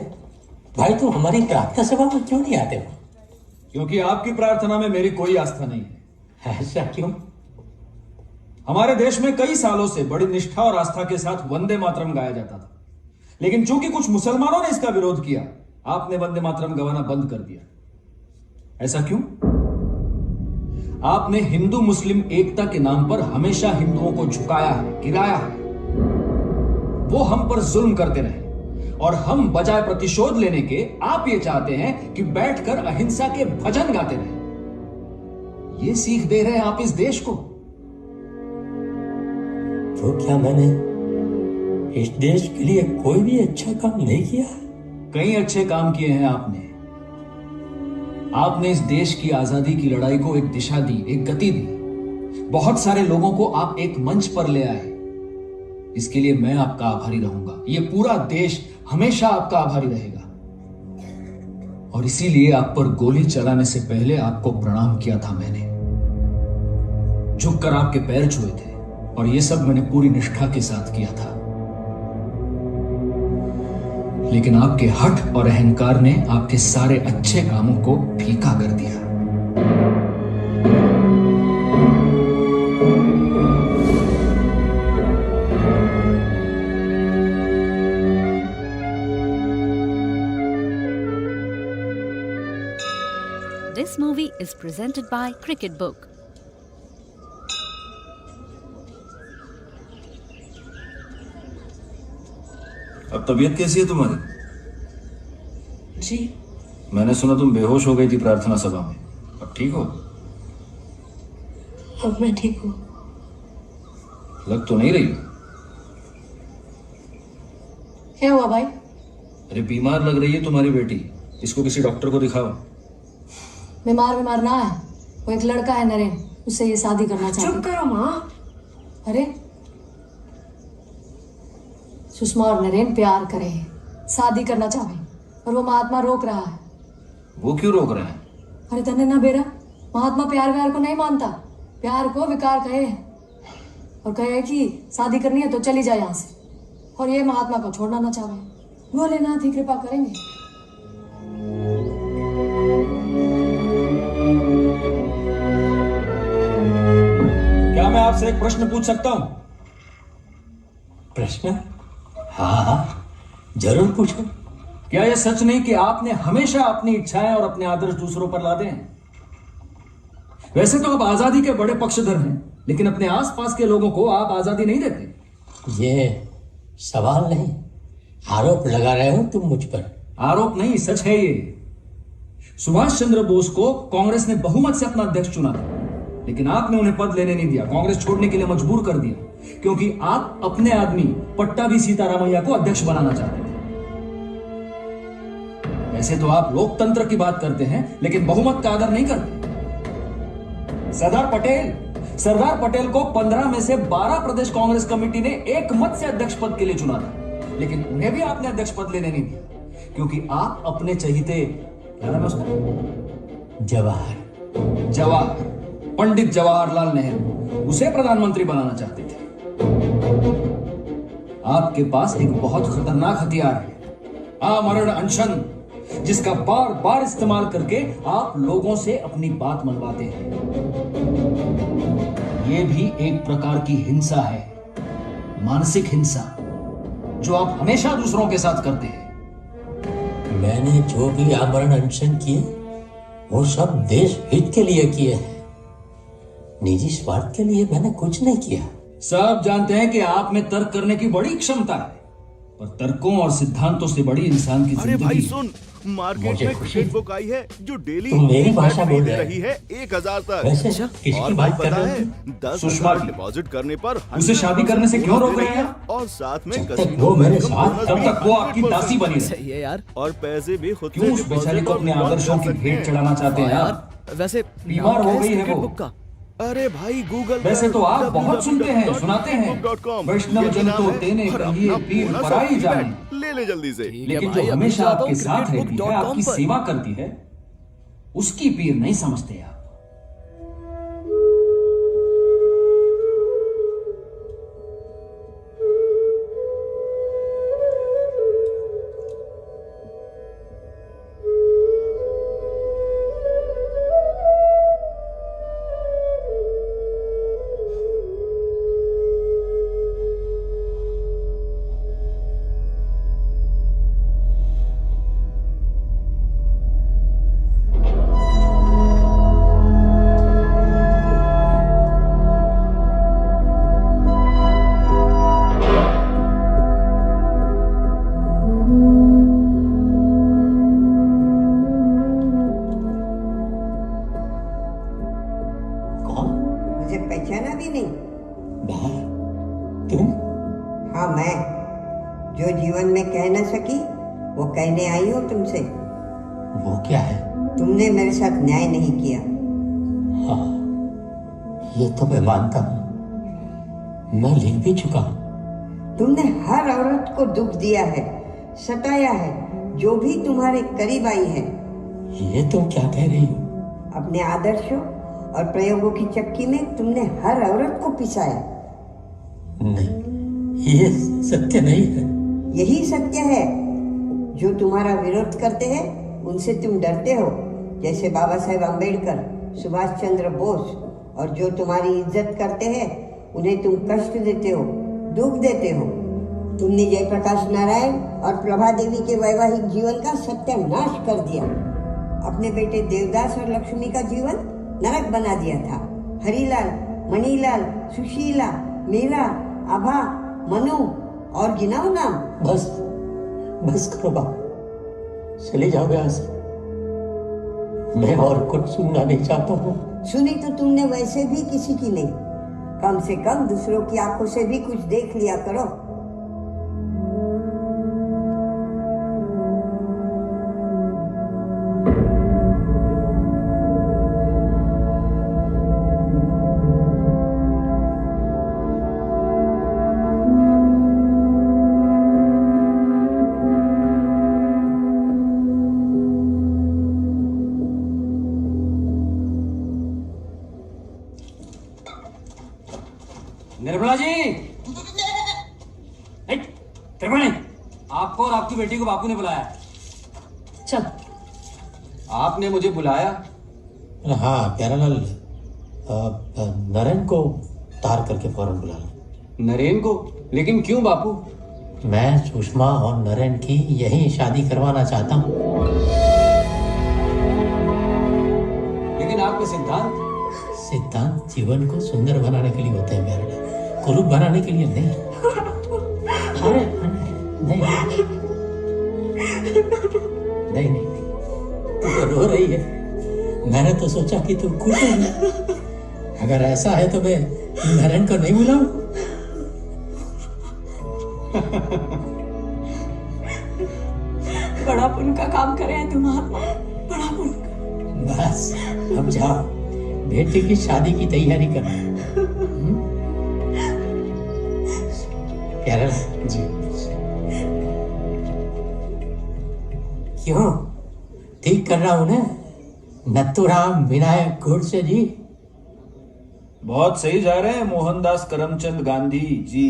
भाई तुम हमारी प्रार्थना सभा में क्यों नहीं आते हो? क्योंकि आपकी प्रार्थना में मेरी कोई आस्था नहीं है। ऐसा क्यों? हमारे देश में कई सालों से बड़ी निष्ठा और आस्था के साथ वंदे मातरम गाया जाता था, लेकिन चूंकि कुछ मुसलमानों ने इसका विरोध किया, आपने वंदे मातरम गवाना बंद कर दिया। ऐसा क्यों? आपने हिंदू मुस्लिम एकता के नाम पर हमेशा हिंदुओं को झुकाया है, गिराया है। वो हम पर जुल्म करते रहे और हम बजाय प्रतिशोध लेने के आप ये चाहते हैं कि बैठकर अहिंसा के भजन गाते रहे। ये सीख दे रहे हैं आप इस देश को। तो क्या मैंने इस देश के लिए कोई भी अच्छा काम नहीं किया? कई अच्छे काम किए हैं आपने। आपने इस देश की आजादी की लड़ाई को एक दिशा दी, एक गति दी। बहुत सारे लोगों को आप एक मंच पर ले आए। इसके लिए मैं आपका आभारी रहूंगा। ये पूरा देश हमेशा आपका आभारी रहेगा। और इसीलिए आप पर गोली चलाने से पहले आपको प्रणाम किया था मैंने, झुककर आपके पैर छुए थे। और ये सब मैंने पूरी निष्ठा के साथ किया था। लेकिन आपके हठ और अहंकार ने आपके सारे अच्छे कामों को फीका कर दिया। This movie is presented by Cricket Book. अब तबीयत कैसी है तुम्हारी? जी मैंने सुना तुम बेहोश हो गई थी प्रार्थना सभा में। अब ठीक हो? अब मैं ठीक हूँ। लग तो नहीं रही। क्या हुआ भाई? अरे बीमार लग रही है तुम्हारी बेटी, इसको किसी डॉक्टर को दिखाओ। बीमार ना है, वो एक लड़का है नरेन, उससे ये शादी करना चाहती। चुप करो माँ। अरे सुषमा और नरेन प्यार करे हैं, शादी करना चाहे, और वो महात्मा रोक रहा है। वो क्यों रोक रहे हैं? अरे तने ना बेरा, महात्मा प्यार व्यार को नहीं मानता, प्यार को विकार कहे और कहे कि शादी करनी है तो चली जाए यहाँ से, और ये महात्मा को छोड़ना ना चाहे। भोलेनाथ ही कृपा करेंगे। क्या मैं आपसे एक प्रश्न पूछ सकता हूं? प्रश्न? हाँ, जरूर पूछो। क्या यह सच नहीं कि आपने हमेशा अपनी इच्छाएं और अपने आदर्श दूसरों पर लादे हैं? वैसे तो आप आजादी के बड़े पक्षधर हैं, लेकिन अपने आसपास के लोगों को आप आजादी नहीं देते। ये सवाल नहीं, आरोप लगा रहे हो तुम मुझ पर। आरोप नहीं, सच है ये। सुभाष चंद्र बोस को कांग्रेस ने बहुमत से अपना अध्यक्ष चुना था, लेकिन आपने उन्हें पद लेने नहीं दिया, कांग्रेस छोड़ने के लिए मजबूर कर दिया, क्योंकि आप अपने आदमी पट्टाभी सीतारामैया को अध्यक्ष बनाना चाहते थे। वैसे तो आप लोकतंत्र की बात करते हैं, लेकिन बहुमत का आदर नहीं करते। सरदार पटेल को 15 में से 12 प्रदेश कांग्रेस कमेटी ने एक मत से अध्यक्ष पद के लिए चुना था, लेकिन उन्हें भी आपने अध्यक्ष पद लेने नहीं दिया, क्योंकि आप अपने चहीते, क्या नाम है उसका? जवाहर, पंडित जवाहरलाल नेहरू, उसे प्रधानमंत्री बनाना चाहते थे। आपके पास एक बहुत खतरनाक हथियार है, आमरण अनशन, जिसका बार बार इस्तेमाल करके आप लोगों से अपनी बात मनवाते हैं। यह भी एक प्रकार की हिंसा है, मानसिक हिंसा, जो आप हमेशा दूसरों के साथ करते हैं। मैंने जो भी आमरण अनशन किए, वो सब देश हित के लिए किए हैं। निजी स्वार्थ के लिए मैंने कुछ नहीं किया। सब जानते हैं कि आप में तर्क करने की बड़ी क्षमता है, पर तर्कों और सिद्धांतों से बड़ी इंसान की जिंदगी। अरे भाई सुन, मार्केट में क्रिकेट बुक आई है जो डेली मेरी भाषा बोल रही है 1000 तक। और भाई पता है 10,000 डिपॉजिट करने पर उसे शादी करने से क्यों रोक रहे हैं? और साथ में वो मेरे साथ, तब तक वो आपकी दासी बनी सही है यार, और पैसे भी खुद क्यों उस बेचारी को अपने आदर्शों की भेंट चढ़ाना चाहते हैं यार? वैसे बीमार हो गई है वो। अरे भाई गूगल, वैसे तो आप बहुत सुनते हैं, सुनाते हैं, वैष्णव जन तो तेने कहिए पीर पराई जाने, ले जल्दी से। लेकिन जो हमेशा आपके साथ रहती है, आपकी सेवा करती है, उसकी पीर नहीं समझते आप। मुझे पहचाना भी नहीं? तुम? हाँ, मैं जो जीवन में कह न सकी वो कहने आई हूँ तुमसे। वो क्या है? तुमने मेरे साथ न्याय नहीं किया। हाँ, ये तो मैं मानता हूँ, मैं लिख भी चुका हूँ। तुमने हर औरत को दुख दिया है, सताया है, जो भी तुम्हारे करीब आई है। ये तुम क्या कह रही हो? अपने आदर्शों और प्रयोगों की चक्की में तुमने हर औरत को पिसाया। नहीं, ये सत्य नहीं है। यही सत्य है। जो तुम्हारा विरोध करते हैं उनसे तुम डरते हो, जैसे बाबा साहेब अम्बेडकर, सुभाष चंद्र बोस। और जो तुम्हारी इज्जत करते हैं उन्हें तुम कष्ट देते हो, दुख देते हो। तुमने जयप्रकाश नारायण और प्रभा देवी के वैवाहिक जीवन का सत्यानाश कर दिया। अपने बेटे देवदास और लक्ष्मी का जीवन नरक बना दिया था। हरीलाल, मणिलाल, सुशीला, मीरा, आभा, मनु और गिनाओ नाम। बस करो बाप, चले जाओ यहाँ से। मैं और कुछ सुनना नहीं चाहता हूँ। सुनी तो तुमने वैसे भी किसी की नहीं। कम से कम दूसरों की आंखों से भी कुछ देख लिया करो। निर्मला जी, त्रिवेणी, आपको और आपकी बेटी को बापू ने बुलाया। चल। आपने मुझे बुलाया? हाँ प्यारालाल, नरेन को तार करके फौरन बुला लो। नरेन को? लेकिन क्यों बापू? मैं सुषमा और नरेन की यही शादी करवाना चाहता हूँ। लेकिन आपके सिद्धांत जीवन को सुंदर बनाने के लिए होते हैं प्यारालाल, कुरूप बनाने के लिए नहीं। अरे नहीं, तू तो रो रही है। मैंने तो सोचा कि तू खुश होगी। अगर ऐसा है तो मैं नरेन को नहीं बुलाऊं? बड़ा पुण्य का काम करे हैं तुम महात्मा, बड़ा पुण्य। बस अब जाओ, बेटी की शादी की तैयारी करना। प्यारालाल जी, क्यों ठीक कर रहा हूं ना नथुराम विनायक गोडसे जी? बहुत सही जा रहे हैं Mohandas Karamchand Gandhi ji.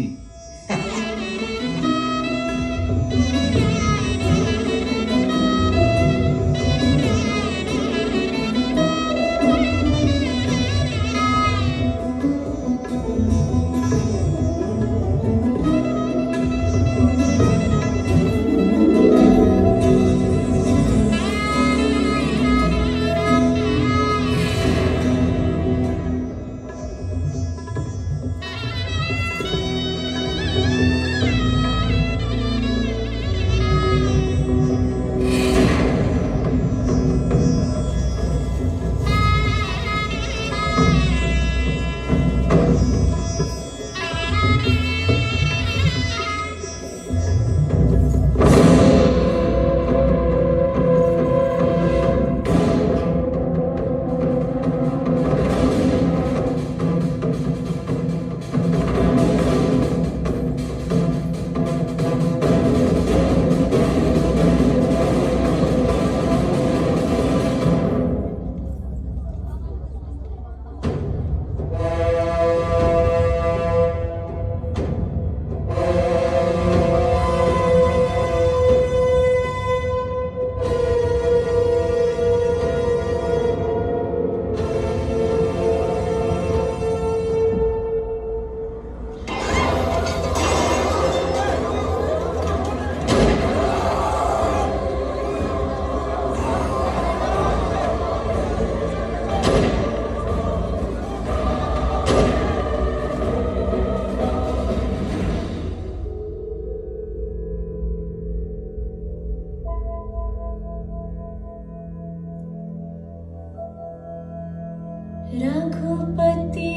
Raghupati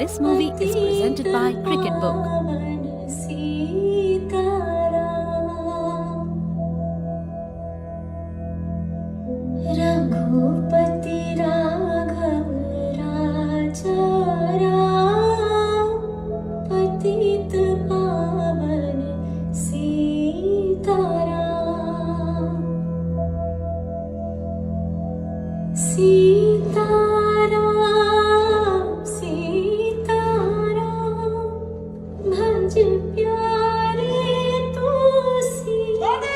This movie is presented by Cricket Book. Raghupati Raghav राजा राम पतित पावन सीताराम सीताराम सीताराम भज प्यारे तू सीता